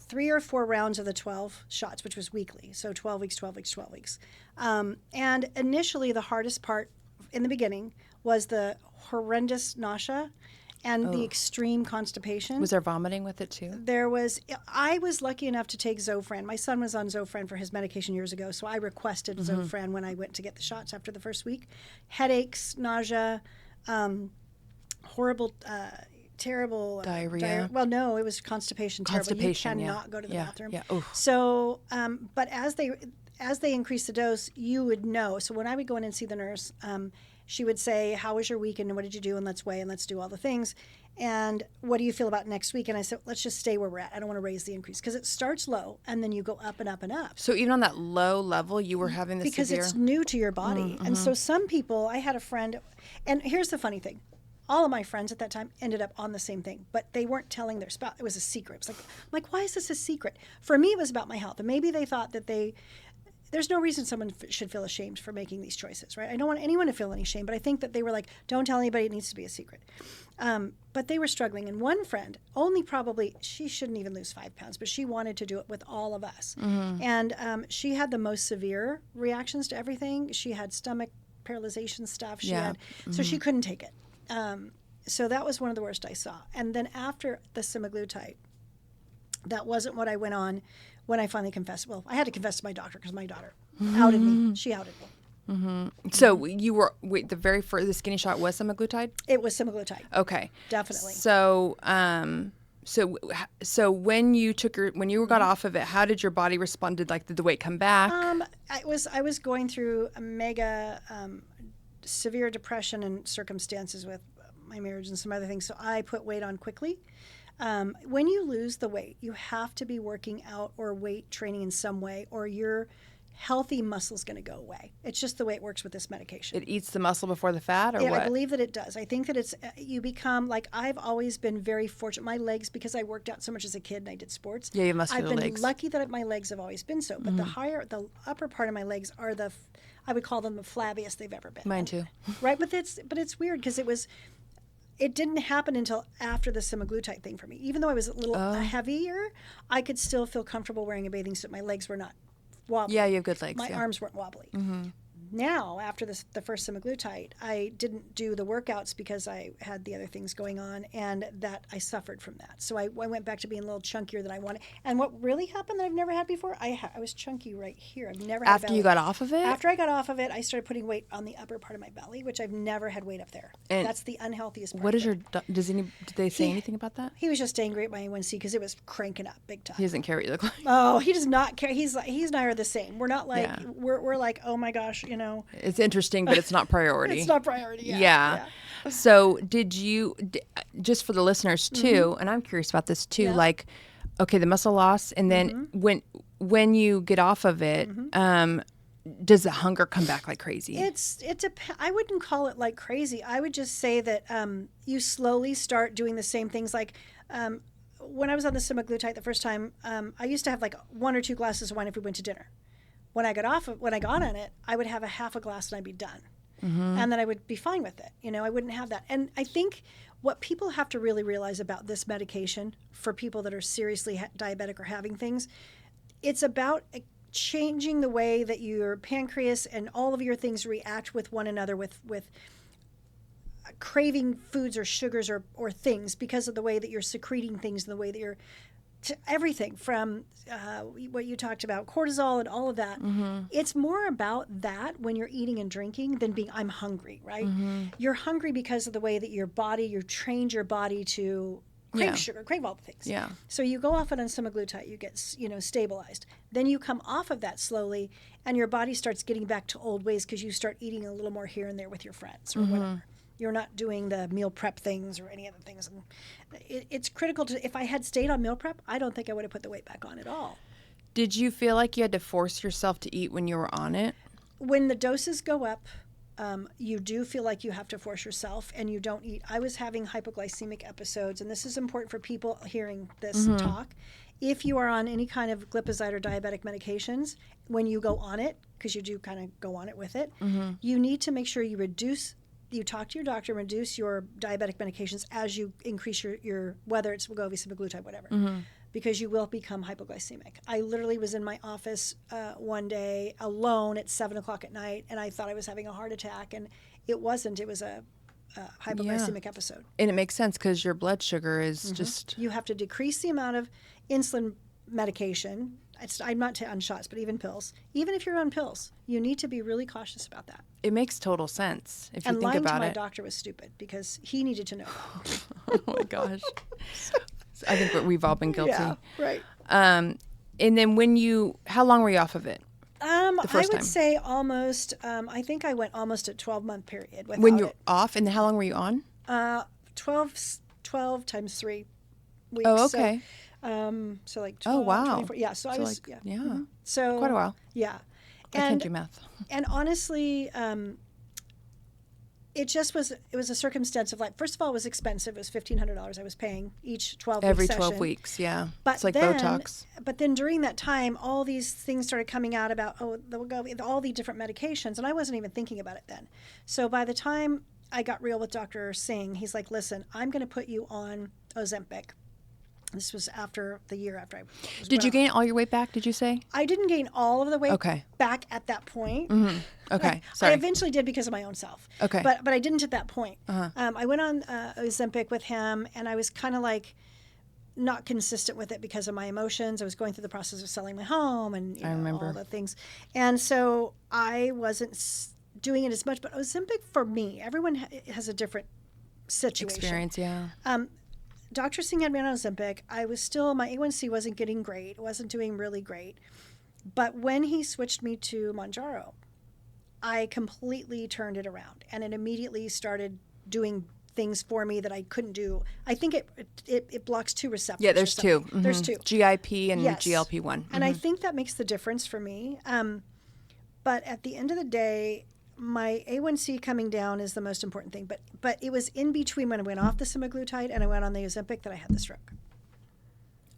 3 or 4 rounds of the 12 shots, which was weekly. So 12 weeks, 12 weeks, 12 weeks. And initially, the hardest part in the beginning was the horrendous nausea and the extreme constipation. Was there vomiting with it too? I was lucky enough to take Zofran. My son was on Zofran for his medication years ago, so I requested Zofran when I went to get the shots after the first week. Headaches, nausea, horrible, terrible diarrhea. Well, no, it was constipation. Constipation. You cannot go to the bathroom. Yeah. So, but as they increased the dose, you would know. So when I would go in and see the nurse, she would say, "How was your week, and what did you do, and let's weigh, and let's do all the things, and what do you feel about next week?" And I said, "Let's just stay where we're at. I don't want to raise the increase," because it starts low and then you go up and up and up. So even on that low level, you were having this because it's new to your body. And so some people, I had a friend, and here's the funny thing. All of my friends at that time ended up on the same thing, but they weren't telling their spouse. It was a secret. It was like, I'm like, why is this a secret? For me, it was about my health. And maybe they thought that there's no reason someone should feel ashamed for making these choices, right? I don't want anyone to feel any shame, but I think that they were like, don't tell anybody, it needs to be a secret. But they were struggling. And one friend, she shouldn't even lose 5 pounds, but she wanted to do it with all of us. And she had the most severe reactions to everything. She had stomach paralyzation stuff. So she couldn't take it. So that was one of the worst I saw. And then after the semaglutide, that wasn't what I went on when I finally confessed. Well, I had to confess to my doctor because my daughter outed me. She outed me. So you were the skinny shot was semaglutide? It was semaglutide. Okay, definitely. So so when you got off of it, how did your body respond? Did the weight come back? I was going through a mega severe depression and circumstances with my marriage and some other things. So I put weight on quickly. When you lose the weight, you have to be working out or weight training in some way, or your healthy muscle is going to go away. It's just the way it works with this medication. It eats the muscle before the fat, or Yeah, what? I believe that it does. I think that it's, you become, like, I've always been very fortunate. My legs, because I worked out so much as a kid and I did sports. Yeah, you have muscular I've been legs. lucky that my legs have always been so. But the upper part of my legs are I would call them the flabbiest they've ever been. Mine too. Right, but it's weird because it didn't happen until after the semaglutide thing for me. Even though I was a little heavier, I could still feel comfortable wearing a bathing suit. My legs were not wobbly. Yeah, you have good legs. My arms weren't wobbly. Now, after the first semaglutide, I didn't do the workouts because I had the other things going on, and that I suffered from that. So I went back to being a little chunkier than I wanted. And what really happened that I've never had before, I was chunky right here. I've never had After you got off of it? After I got off of it, I started putting weight on the upper part of my belly, which I've never had weight up there. And that's the unhealthiest part. What is did they say anything about that? He was just angry at my A1C because it was cranking up big time. He doesn't care what you look like. Oh, he does not care. He and I are the same. We're not like, we're like, oh my gosh, It's interesting, but it's not priority. It's not priority. Yeah. So did you, just for the listeners too, and I'm curious about this too, like, okay, the muscle loss, and then when you get off of it, does the hunger come back like crazy? I wouldn't call it like crazy. I would just say that you slowly start doing the same things. Like when I was on the semaglutide the first time, I used to have like 1 or 2 glasses of wine if we went to dinner. When I got on it, I would have a half a glass and I'd be done. And then I would be fine with it. I wouldn't have that. And I think what people have to really realize about this medication for people that are seriously diabetic or having things, it's about changing the way that your pancreas and all of your things react with one another with craving foods or sugars or things because of the way that you're secreting things and the way that you're everything from what you talked about, cortisol and all of that. It's more about that when you're eating and drinking than being, I'm hungry, right? You're hungry because of the way that you trained your body to crave sugar, crave all the things. Yeah. So you go off it on semaglutide, you get, stabilized. Then you come off of that slowly and your body starts getting back to old ways because you start eating a little more here and there with your friends or whatever. You're not doing the meal prep things or any other things. And it's critical if I had stayed on meal prep, I don't think I would have put the weight back on at all. Did you feel like you had to force yourself to eat when you were on it? When the doses go up, you do feel like you have to force yourself and you don't eat. I was having hypoglycemic episodes, and this is important for people hearing this talk. If you are on any kind of glipizide or diabetic medications, when you go on it, because you do kind of go on it with it, you need to make sure you talk to your doctor and reduce your diabetic medications as you increase your whether it's Wegovy, semaglutide, whatever, because you will become hypoglycemic. I literally was in my office one day alone at 7:00 at night, and I thought I was having a heart attack, and it wasn't. It was a hypoglycemic episode. And it makes sense because your blood sugar is just... You have to decrease the amount of insulin medication. I'm not on shots, but even pills. Even if you're on pills, you need to be really cautious about that. It makes total sense if you think about it. And lying to my doctor was stupid because he needed to know. Oh my gosh. I think we've all been guilty. Yeah, right. And then how long were you off of it? I would say almost, I think I went almost a 12-month period without When you're off, and how long were you on? 12 times 3 weeks. Oh, okay. So like 12, 24. Yeah, so I was, So quite a while. Yeah. I can't do math. And honestly, it was a circumstance of like, first of all, it was expensive. It was $1,500 I was paying each 12 Every week 12 session. weeks, yeah. But it's like then, Botox. But then during that time, all these things started coming out about, all the different medications, and I wasn't even thinking about it then. So by the time I got real with Dr. Singh, he's like, listen, I'm going to put you on Ozempic. This was after the year after I was. Did you gain all your weight back, did you say? I didn't gain all of the weight back at that point. Okay, sorry. I eventually did because of my own self. Okay. But I didn't at that point. I went on Ozempic with him, and I was kind of like not consistent with it because of my emotions. I was going through the process of selling my home and I remember all the things. And so I wasn't doing it as much. But Ozempic for me, everyone has a different situation. Experience, yeah. Dr. Singh had me on Ozempic. My A1C wasn't getting great. It wasn't doing really great. But when he switched me to Mounjaro, I completely turned it around. And it immediately started doing things for me that I couldn't do. I think it blocks two receptors. Yeah, there's two. There's two. GIP and Yes. GLP-1. And I think that makes the difference for me. But at the end of the day, my A1C coming down is the most important thing. But it was in between when I went off the semaglutide and I went on the Ozempic that I had the stroke.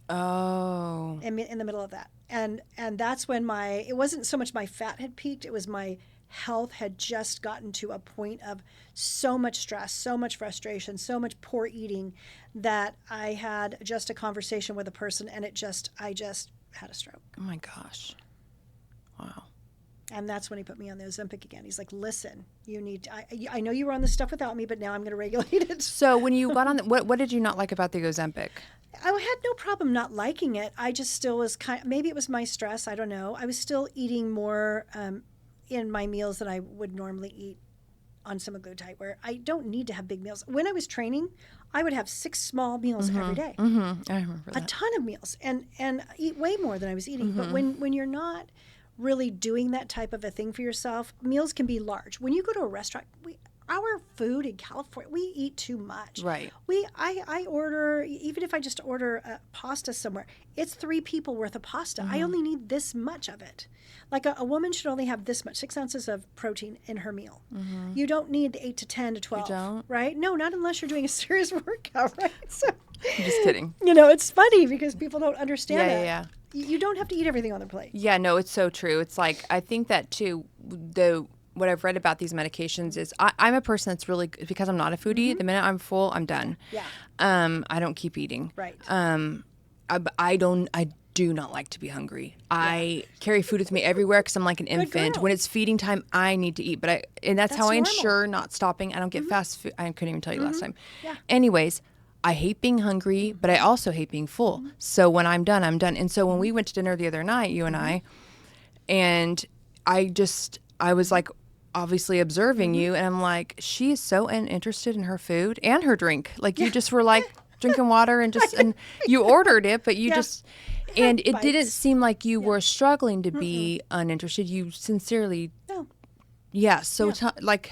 Oh. In the middle of that. And that's when it wasn't so much my fat had peaked, it was my health had just gotten to a point of so much stress, so much frustration, so much poor eating that I had just a conversation with a person and I just had a stroke. Oh my gosh. Wow. And that's when he put me on the Ozempic again. He's like, listen, you need, I know you were on this stuff without me, but now I'm going to regulate it. So when you got on, what did you not like about the Ozempic? I had no problem not liking it. I just still was maybe it was my stress. I don't know. I was still eating more in my meals than I would normally eat on semaglutide, where I don't need to have big meals. When I was training, I would have 6 small meals every day. I remember that. A ton of meals and eat way more than I was eating. But when you're not really doing that type of a thing for yourself, meals can be large. When you go to a restaurant, our food in California, we eat too much. Right. I order, even if I just order a pasta somewhere, it's 3 people worth of pasta. I only need this much of it. Like a woman should only have this much, 6 ounces of protein in her meal. You don't need the 8 to 10 to 12. You don't? Right? No, not unless you're doing a serious workout, right? So, I'm just kidding. It's funny because people don't understand that. Yeah. You don't have to eat everything on their plate. Yeah, no, it's so true. It's like, I think that too, what I've read about these medications is I'm a person that's really, because I'm not a foodie, the minute I'm full, I'm done. Yeah. I don't keep eating. Right. I do not like to be hungry. Yeah. I carry food with me everywhere because I'm like an infant. When it's feeding time, I need to eat. And that's how I ensure not stopping. I don't get fast food. I couldn't even tell you last time. Yeah. Anyways, I hate being hungry, but I also hate being full. So when I'm done, I'm done. And so when we went to dinner the other night, you and I, and I was like, obviously observing you, and I'm like, she is so uninterested in her food and her drink. Like you just were like drinking water and you ordered it, but you just, and it didn't seem like you were struggling to be uninterested. You sincerely. No. Yeah. So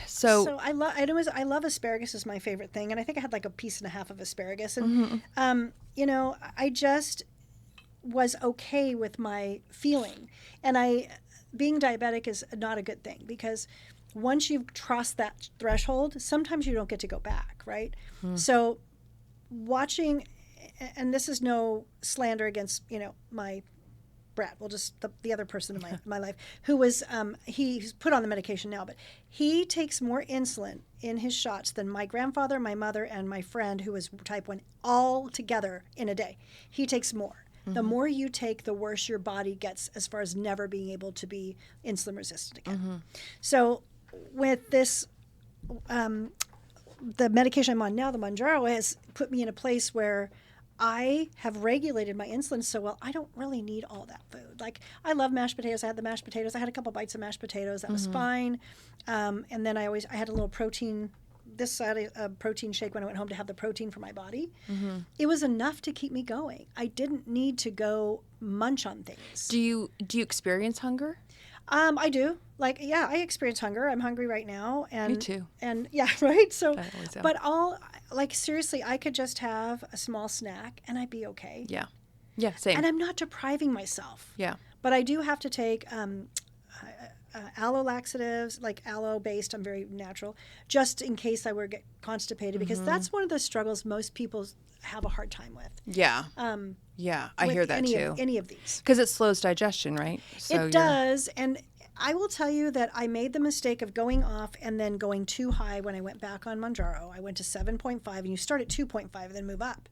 So I love asparagus is my favorite thing. And I think I had like a piece and a half of asparagus. And, I just was okay with my feeling. And being diabetic is not a good thing because once you've crossed that threshold, sometimes you don't get to go back, right? So watching, and this is no slander against, my Brad, well, just the other person in my life who was, he's put on the medication now, but he takes more insulin in his shots than my grandfather, my mother, and my friend who was type 1 all together in a day. He takes more. The more you take, the worse your body gets as far as never being able to be insulin resistant again. So with this, the medication I'm on now, the Mounjaro, has put me in a place where I have regulated my insulin so well, I don't really need all that food. Like, I love mashed potatoes. I had the mashed potatoes. I had a couple bites of mashed potatoes. That was fine. And then I had a little protein. I had a protein shake when I went home to have the protein for my body. It was enough to keep me going. I didn't need to go munch on things. Do you experience hunger? I do. I experience hunger. I'm hungry right now. And, me too. And yeah, right? So, I always am. But seriously, I could just have a small snack and I'd be okay. Yeah. Yeah, same. And I'm not depriving myself. Yeah. But I do have to take aloe laxatives, like aloe-based, I'm very natural, just in case I were to get constipated, because that's one of the struggles most people have a hard time with. Yeah. Yeah, I hear that too. Any of these. Because it slows digestion, right? So it does. And I will tell you that I made the mistake of going off and then going too high when I went back on Mounjaro. I went to 7.5, and you start at 2.5 and then move up.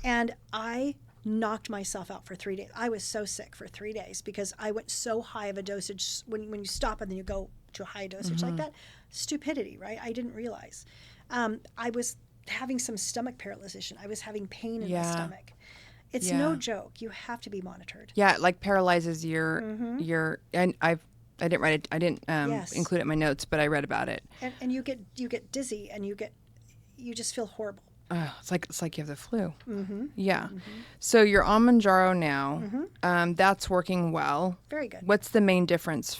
And I knocked myself out for 3 days. I was so sick for 3 days because I went so high of a dosage. When you stop and then you go to a high dosage like that, stupidity, right? I didn't realize. I was having some stomach paralysis. I was having pain in my stomach. It's no joke. You have to be monitored. Yeah, it like paralyzes your and I didn't write it. I didn't include it in my notes, but I read about it. And you get dizzy and you just feel horrible. It's like you have the flu. Yeah. So you're on Mounjaro now. That's working well. Very good. What's the main difference?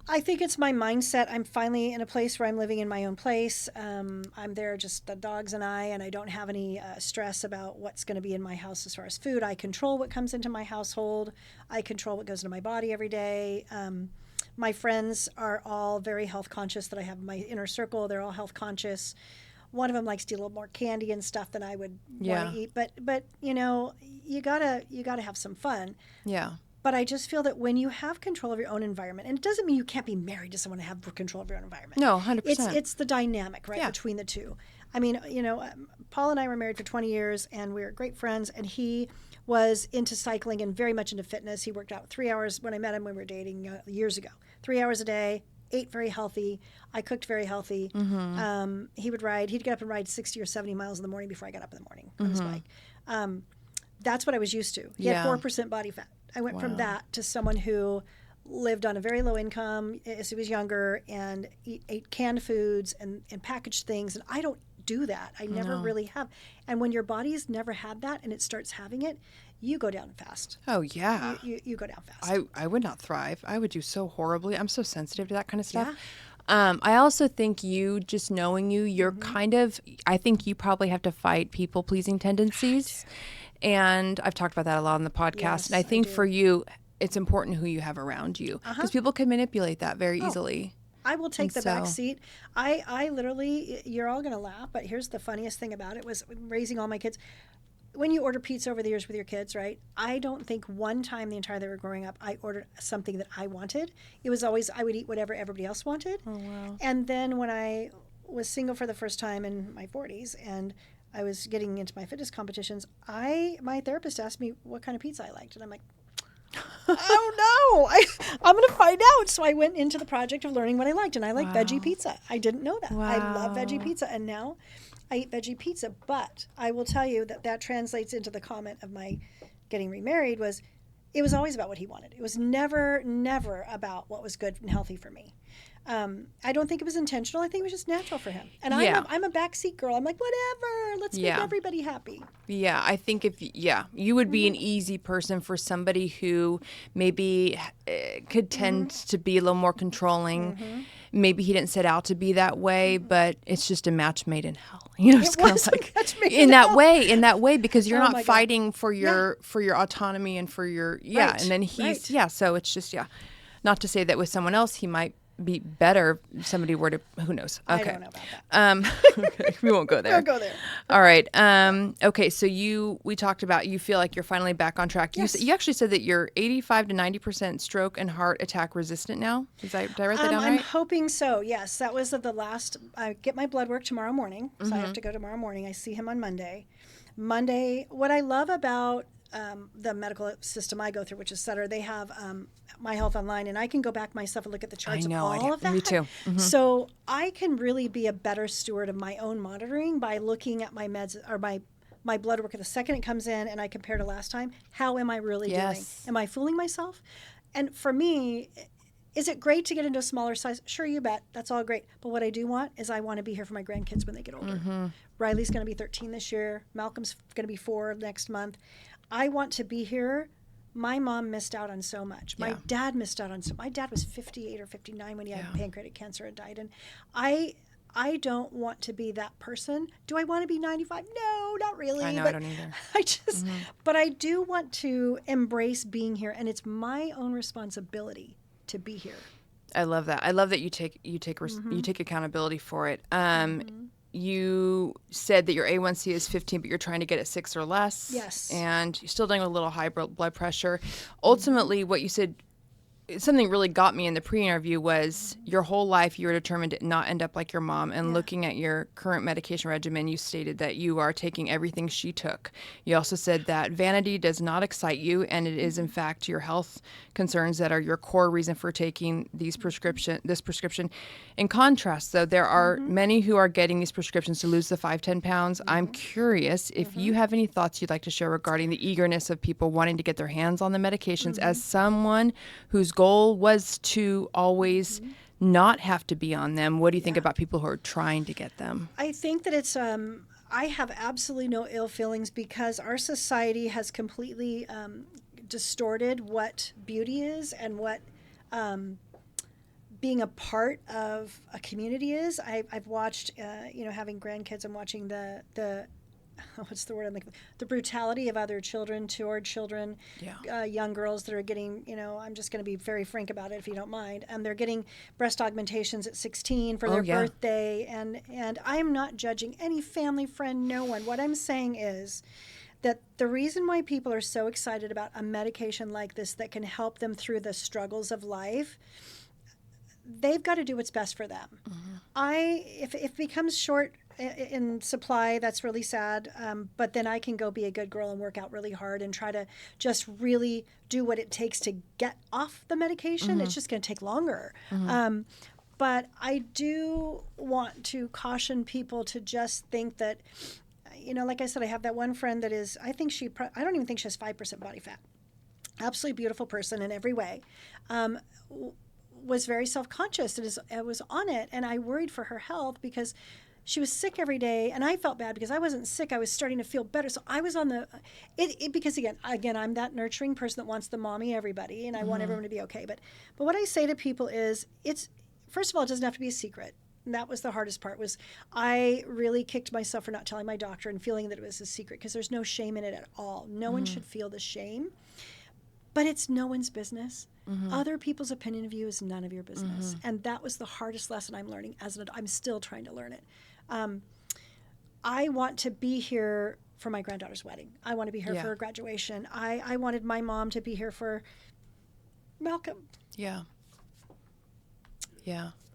I think it's my mindset. I'm finally in a place where I'm living in my own place. I'm there, just the dogs and I don't have any stress about what's going to be in my house as far as food. I control what comes into my household. I control what goes into my body every day. My friends are all very health conscious that I have in my inner circle. They're all health conscious. One of them likes to eat a little more candy and stuff than I would want to eat. But you know, you gotta have some fun. Yeah. But I just feel that when you have control of your own environment, and it doesn't mean you can't be married to someone to have control of your own environment. No, 100%. It's the dynamic, right, between the two. I mean, you know, Paul and I were married for 20 years, and we were great friends, and he was into cycling and very much into fitness. He worked out 3 hours when I met him when we were dating years ago. 3 hours a day, ate very healthy. I cooked very healthy. He would ride. He'd get up and ride 60 or 70 miles in the morning before I got up in the morning on his bike. That's what I was used to. He had 4% body fat. I went from that to someone who lived on a very low income as he was younger and ate canned foods and packaged things. And I don't do that. I never really have. And when your body's never had that and it starts having it, you go down fast. Oh, yeah. You go down fast. I would not thrive. I would do so horribly. I'm so sensitive to that kind of stuff. Yeah. I also think just knowing you're kind of, I think you probably have to fight people-pleasing tendencies. And I've talked about that a lot on the podcast. Yes, and I think for you, it's important who you have around you because people can manipulate that very easily. I will take the back seat. I literally, you're all going to laugh, but here's the funniest thing about it was raising all my kids. When you order pizza over the years with your kids, right? I don't think one time the entire they were growing up, I ordered something that I wanted. It was always, I would eat whatever everybody else wanted. Oh, wow. And then when I was single for the first time in my 40s and I was getting into my fitness competitions, my therapist asked me what kind of pizza I liked. And I'm like, oh no, I'm going to find out. So I went into the project of learning what I liked. And I like veggie pizza. I didn't know that. Wow. I love veggie pizza. And now I eat veggie pizza. But I will tell you that translates into the comment of my getting remarried it was always about what he wanted. It was never about what was good and healthy for me. I don't think it was intentional. I think it was just natural for him. And I'm a backseat girl. I'm like, whatever. Let's make everybody happy. Yeah, I think you would be an easy person for somebody who maybe could tend to be a little more controlling. Maybe he didn't set out to be that way, but it's just a match made in hell. You know, it's kind of like in that way, because you're not fighting for your autonomy and for your and then he's so it's just not to say that with someone else he might be better if somebody were to, who knows. Okay. I don't know about that. Okay, we won't go there. Don't go there. All right. Okay, so we talked about you feel like you're finally back on track. Yes. You actually said that you're 85 to 90% stroke and heart attack resistant now. Did I write that down right? I'm hoping so, yes. That was the last, I get my blood work tomorrow morning, so I have to go tomorrow morning. I see him on Monday. What I love about the medical system I go through, which is Sutter, they have My Health Online, and I can go back myself and look at the charts of all of that. Me too. So I can really be a better steward of my own monitoring by looking at my meds or my blood work the second it comes in and I compare to last time. How am I really doing? Am I fooling myself? And for me, is it great to get into a smaller size? Sure, you bet. That's all great. But what I do want is I want to be here for my grandkids when they get older. Riley's going to be 13 this year. Malcolm's going to be 4 next month. I want to be here. My mom missed out on so much. My dad missed out on my dad was 58 or 59 when he had pancreatic cancer and died. And I don't want to be that person. Do I want to be 95? No, not really. I know, I don't either. But I do want to embrace being here, and it's my own responsibility to be here. I love that. I love that you take accountability for it. You said that your A1C is 15, but you're trying to get it 6 or less. Yes. And you're still dealing with a little high blood pressure. Ultimately, what you said, something really got me in the pre-interview was your whole life you were determined to not end up like your mom. And looking at your current medication regimen, you stated that you are taking everything she took. You also said that vanity does not excite you, and it is in fact your health concerns that are your core reason for taking this prescription. In contrast, though, there are many who are getting these prescriptions to lose the 5-10 pounds. I'm curious if you have any thoughts you'd like to share regarding the eagerness of people wanting to get their hands on the medications as someone whose goal was to always not have to be on them. What do you think about people who are trying to get them? I think that it's I have absolutely no ill feelings because our society has completely distorted what beauty is and what being a part of a community is. I've watched, having grandkids, I'm watching the what's the word I'm looking for? The brutality of other children toward children, young girls that are getting, I'm just going to be very frank about it if you don't mind. They're getting breast augmentations at 16 for their birthday. And I'm not judging any family, friend, no one. What I'm saying is that the reason why people are so excited about a medication like this that can help them through the struggles of life, they've got to do what's best for them. If it becomes short in supply, that's really sad. But then I can go be a good girl and work out really hard and try to just really do what it takes to get off the medication. It's just going to take longer. But I do want to caution people to just think that, like I said, I have that one friend that is, I don't even think she has 5% body fat. Absolutely beautiful person in every way. Was very self-conscious and was on it, and I worried for her health because she was sick every day, and I felt bad because I wasn't sick. I was starting to feel better, so I was on because again I'm that nurturing person that wants the mommy everybody, and I want everyone to be okay. But what I say to people is, it's, first of all, it doesn't have to be a secret. And that was the hardest part. Was I really kicked myself for not telling my doctor and feeling that it was a secret, because there's no shame in it at all. No one should feel the shame, but it's no one's business. Other people's opinion of you is none of your business. And that was the hardest lesson I'm learning as an adult. I'm still trying to learn it. I want to be here for my granddaughter's wedding. I want to be here for her graduation. I wanted my mom to be here for Malcolm. Yeah.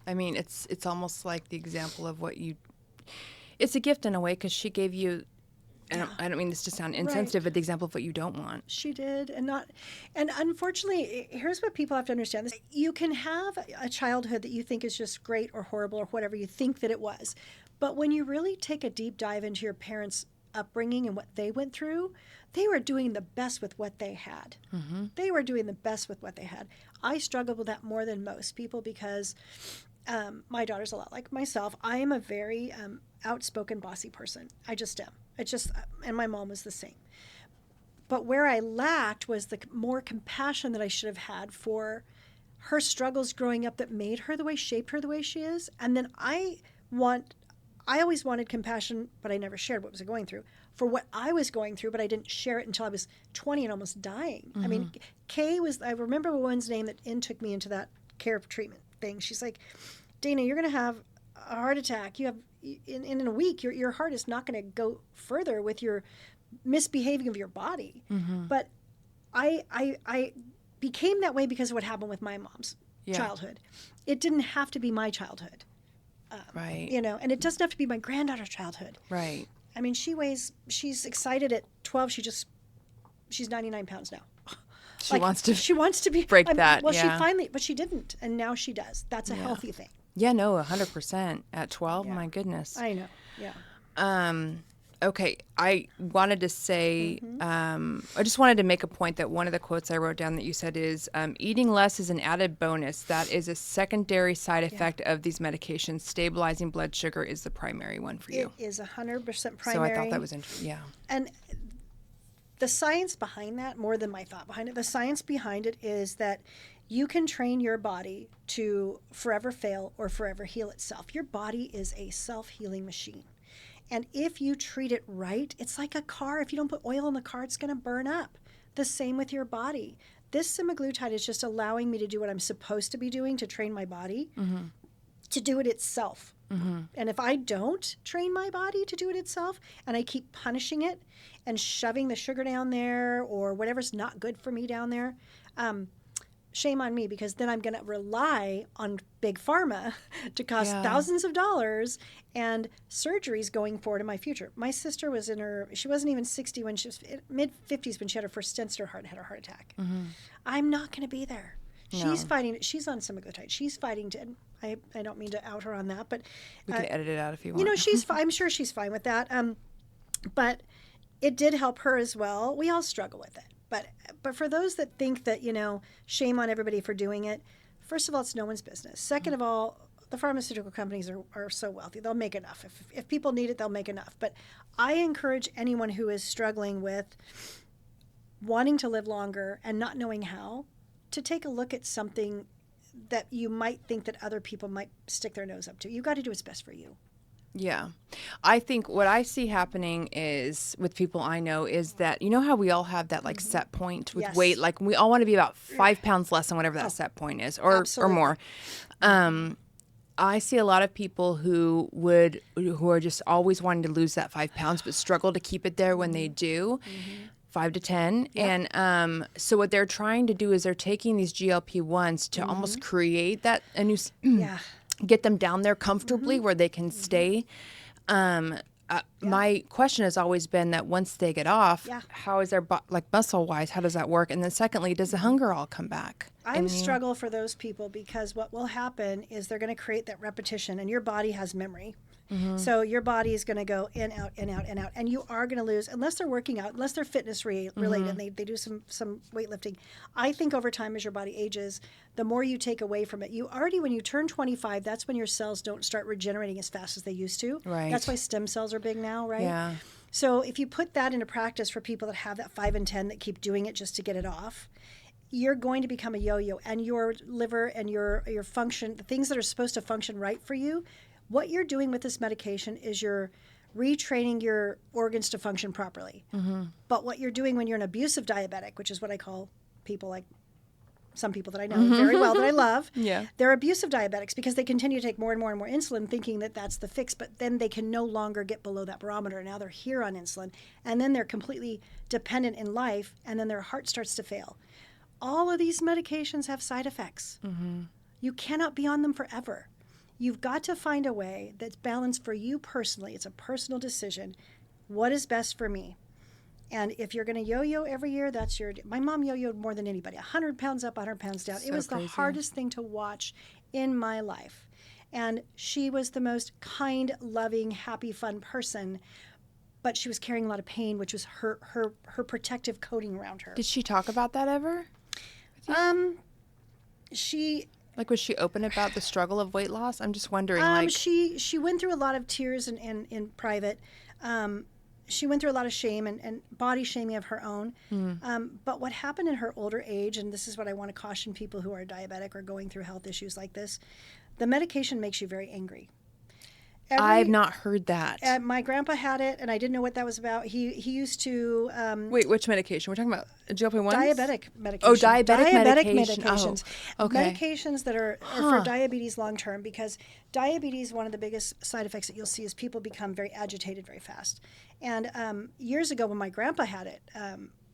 I mean, it's almost like the example of it's a gift in a way, because she gave you, and I don't mean this to sound insensitive, but the example of what you don't want. She did, and unfortunately, here's what people have to understand: this, you can have a childhood that you think is just great or horrible or whatever you think that it was, but when you really take a deep dive into your parents' upbringing and what they went through, they were doing the best with what they had. They were doing the best with what they had. I struggle with that more than most people because my daughter's a lot like myself. I am a very outspoken, bossy person. I just am. And my mom was the same. But where I lacked was the more compassion that I should have had for her struggles growing up that made her the way, shaped her the way she is. And then I always wanted compassion, but I never shared what was going through, for what I was going through, but I didn't share it until I was 20 and almost dying. I mean, I remember a woman's name that took me into that care treatment thing. She's like, Dayna, you're going to have a heart attack. You have, in a week, your heart is not going to go further with your misbehaving of your body. But I became that way because of what happened with my mom's childhood. It didn't have to be my childhood. Right. And it doesn't have to be my granddaughter's childhood. Right. I mean, she's excited at 12. She's 99 pounds now. She wants to be break that. Well, but she didn't, and now she does. That's a healthy thing. Yeah, no, 100% at 12. My goodness. I know. Yeah. Okay, I wanted to say, I just wanted to make a point that one of the quotes I wrote down that you said is, eating less is an added bonus. That is a secondary side effect of these medications. Stabilizing blood sugar is the primary one for you. It is 100% primary. So I thought that was interesting. Yeah. And the science behind that, more than my thought behind it, the science behind it is that you can train your body to forever fail or forever heal itself. Your body is a self-healing machine. And if you treat it right, it's like a car. If you don't put oil in the car, it's going to burn up. The same with your body. This semaglutide is just allowing me to do what I'm supposed to be doing to train my body to do it itself. And if I don't train my body to do it itself, and I keep punishing it and shoving the sugar down there or whatever's not good for me down there, shame on me, because then I'm going to rely on big pharma to cost thousands of dollars and surgeries going forward in my future. My sister was she wasn't even 60 when she was mid-50s when she had her first stents in her heart and had a heart attack. I'm not going to be there. No. She's fighting. She's on semaglutide. She's fighting to. I don't mean to out her on that, but we can edit it out if you want. I'm sure she's fine with that. But it did help her as well. We all struggle with it. But for those that think that, shame on everybody for doing it, first of all, it's no one's business. Second of all, the pharmaceutical companies are so wealthy. They'll make enough. If people need it, they'll make enough. But I encourage anyone who is struggling with wanting to live longer and not knowing how to take a look at something that you might think that other people might stick their nose up to. You got to do what's best for you. Yeah. I think what I see happening is with people I know is that, you know how we all have that like set point with weight, like we all want to be about 5 pounds less than whatever that set point is or more. I see a lot of people who are just always wanting to lose that 5 pounds, but struggle to keep it there when they do. 5 to 10. Yep. And so what they're trying to do is they're taking these GLP-1s to almost create that a new get them down there comfortably where they can stay. My question has always been that once they get off, how is their like muscle wise, how does that work? And then secondly, does the hunger all come back? I struggle for those people because what will happen is they're going to create that repetition, and your body has memory. So your body is going to go in, out, in, out, in, out. And you are going to lose, unless they're working out, unless they're fitness related and they do some weightlifting. I think over time as your body ages, the more you take away from it. When you turn 25, that's when your cells don't start regenerating as fast as they used to. Right. That's why stem cells are big now, right? Yeah. So if you put that into practice for people that have that 5 and 10 that keep doing it just to get it off, you're going to become a yo-yo, and your liver and your function, the things that are supposed to function right for you, what you're doing with this medication is you're retraining your organs to function properly. But what you're doing when you're an abusive diabetic, which is what I call people like some people that I know very well that I love, they're abusive diabetics because they continue to take more and more and more insulin thinking that that's the fix, but then they can no longer get below that barometer. Now they're here on insulin, and then they're completely dependent in life, and then their heart starts to fail. All of these medications have side effects. You cannot be on them forever. You've got to find a way that's balanced for you personally. It's a personal decision. What is best for me? And if you're going to yo-yo every year, that's my mom yo-yoed more than anybody. 100 pounds up, 100 pounds down. It was crazy. The hardest thing to watch in my life. And she was the most kind, loving, happy, fun person. But she was carrying a lot of pain, which was her protective coating around her. Did she talk about that ever? Like, was she open about the struggle of weight loss? I'm just wondering. She went through a lot of tears in private. She went through a lot of shame and body shaming of her own. But what happened in her older age, and this is what I want to caution people who are diabetic or going through health issues like this, the medication makes you very angry. I've not heard that. My grandpa had it, and I didn't know what that was about. He used to... Wait, which medication? We're talking about GLP-1s? Diabetic medication. Oh, diabetic medications. Oh, okay. Medications that are for diabetes long-term, because diabetes, one of the biggest side effects that you'll see is people become very agitated very fast. And years ago when my grandpa had it,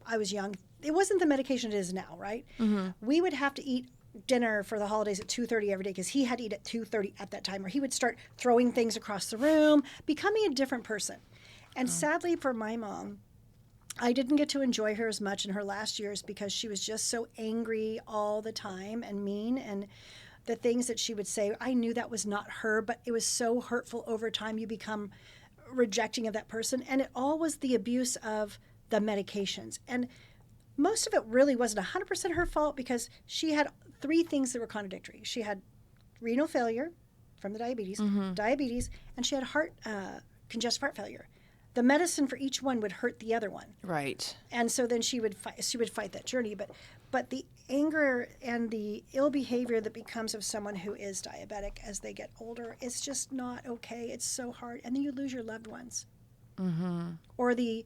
I was young. It wasn't the medication it is now, right? We would have to eat dinner for the holidays at 2:30 every day because he had to eat at 2:30 at that time, or he would start throwing things across the room, becoming a different person. And sadly for my mom, I didn't get to enjoy her as much in her last years because she was just so angry all the time and mean, and the things that she would say, I knew that was not her, but it was so hurtful. Over time you become rejecting of that person, and it all was the abuse of the medications. And most of it really wasn't 100% her fault because she had 3 things that were contradictory. She had renal failure from the diabetes, and she had congestive heart failure. The medicine for each one would hurt the other one. Right. And so then she would fight that journey. But the anger and the ill behavior that becomes of someone who is diabetic as they get older is just not okay. It's so hard. And then you lose your loved ones. Or the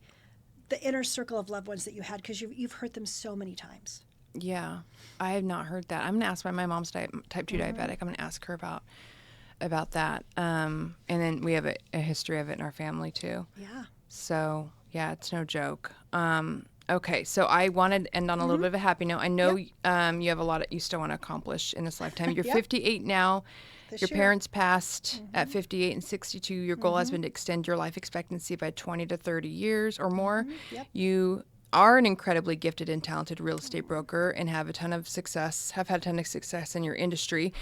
inner circle of loved ones that you had because you've hurt them so many times. Yeah, I have not heard that. I'm going to ask my mom's type 2 diabetic. I'm going to ask her about that. And then we have a history of it in our family too. Yeah. So yeah, it's no joke. Okay, so I wanted to end on a little bit of a happy note. I know you have a lot you still want to accomplish in this lifetime. You're 58 now. Your parents passed at 58 and 62. Your goal has been to extend your life expectancy by 20 to 30 years or more. You are an incredibly gifted and talented real estate broker and have had a ton of success in your industry.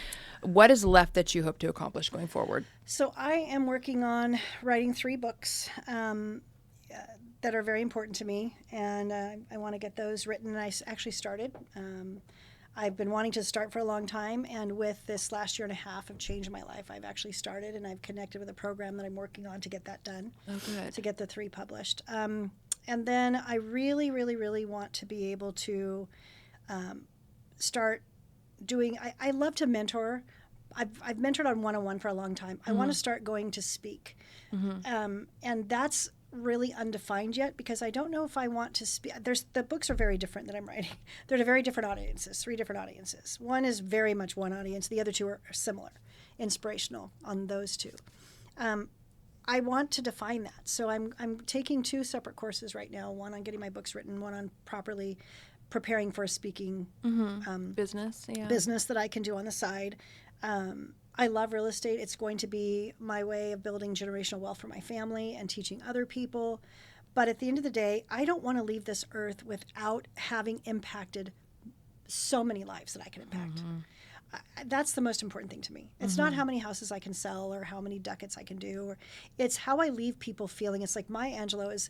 What is left that you hope to accomplish going forward? So I am working on writing 3 books that are very important to me, and I want to get those written, and I actually started. I've been wanting to start for a long time, and with this last year and a half of change in my life, I've actually started, and I've connected with a program that I'm working on to get that done. Oh, good. To get the 3 published. And then I really, really, really want to be able to start I love to mentor. I've mentored on one-on-one for a long time. I want to start going to speak. And that's really undefined yet because I don't know if I want to speak. The books are very different that I'm writing. They're to very different audiences, 3 different audiences. One is very much one audience. The other 2 are similar, inspirational on those 2. I want to define that. So I'm taking 2 separate courses right now, one on getting my books written, one on properly preparing for a speaking business that I can do on the side. I love real estate. It's going to be my way of building generational wealth for my family and teaching other people. But at the end of the day, I don't want to leave this earth without having impacted so many lives that I can impact. That's the most important thing to me. It's not how many houses I can sell or how many ducats I can do. Or it's how I leave people feeling. It's like Maya Angelou is,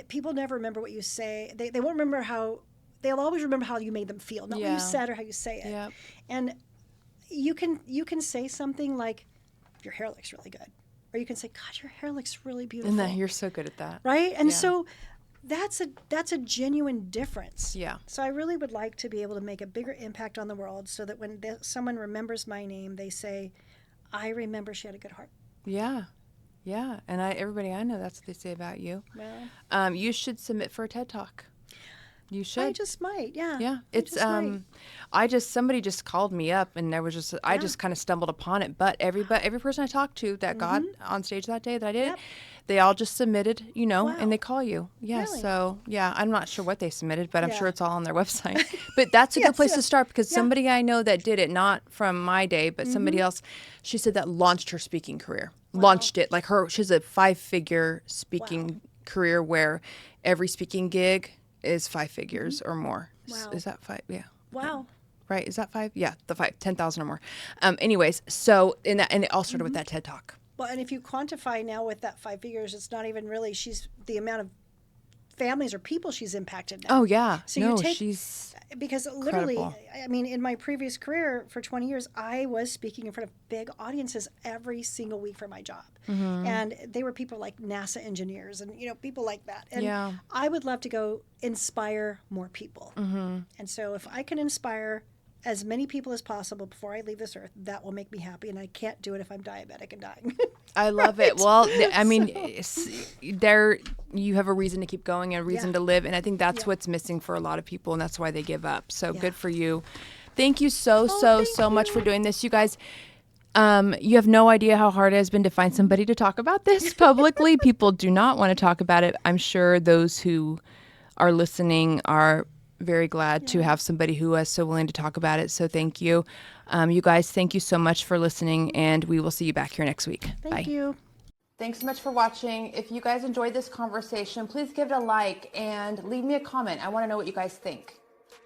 people never remember what you say. They won't remember they'll always remember how you made them feel, not what you said or how you say it. Yep. And you can say something like, your hair looks really good. Or you can say, God, your hair looks really beautiful. And you're so good at that. Right? And so that's a genuine difference. Yeah. So I really would like to be able to make a bigger impact on the world so that when someone remembers my name, they say, I remember she had a good heart. Yeah. Yeah. And everybody I know, that's what they say about you. Well, you should submit for a TED Talk. You should. I just might, yeah. Yeah. It's somebody just called me up and there was just I just kind of stumbled upon it. But every person I talked to that got on stage that day that I did, they all just submitted, and they call you. Yeah. Really? So I'm not sure what they submitted, but I'm sure it's all on their website. But that's a good place to start because somebody I know that did it, not from my day, but somebody else, she said that launched her speaking career. Launched it. Like she's a 5-figure speaking career where every speaking gig is 5 figures or more. Wow. Is that 5? Yeah. Wow. Right. Is that 5? Yeah. The 5, 10,000 or more. Anyways. So and it all started with that TED Talk. Well, and if you quantify now with that 5 figures, it's not even really, the amount of families or people she's impacted now. Oh yeah. So she's because literally, I mean, in my previous career for 20 years, I was speaking in front of big audiences every single week for my job. And they were people like NASA engineers and, people like that. And I would love to go inspire more people. And so if I can inspire as many people as possible before I leave this earth, that will make me happy. And I can't do it if I'm diabetic and dying. I love it. Well, I mean, you have a reason to keep going and a reason to live. And I think that's what's missing for a lot of people. And that's why they give up. So good for you. Thank you so much for doing this. You guys, you have no idea how hard it has been to find somebody to talk about this publicly. People do not want to talk about it. I'm sure those who are listening are very glad to have somebody who is so willing to talk about it. So thank you. You guys, thank you so much for listening, and we will see you back here next week. Thank you. Thanks so much for watching. If you guys enjoyed this conversation, please give it a like and leave me a comment. I want to know what you guys think.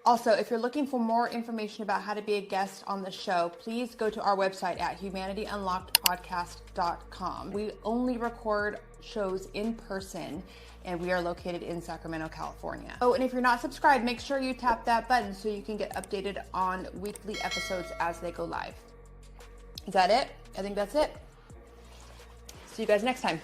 Also, if you're looking for more information about how to be a guest on the show, please go to our website at humanityunlockedpodcast.com. We only record shows in person, and we are located in Sacramento, California. Oh, and if you're not subscribed, make sure you tap that button so you can get updated on weekly episodes as they go live. Is that it? I think that's it. See you guys next time.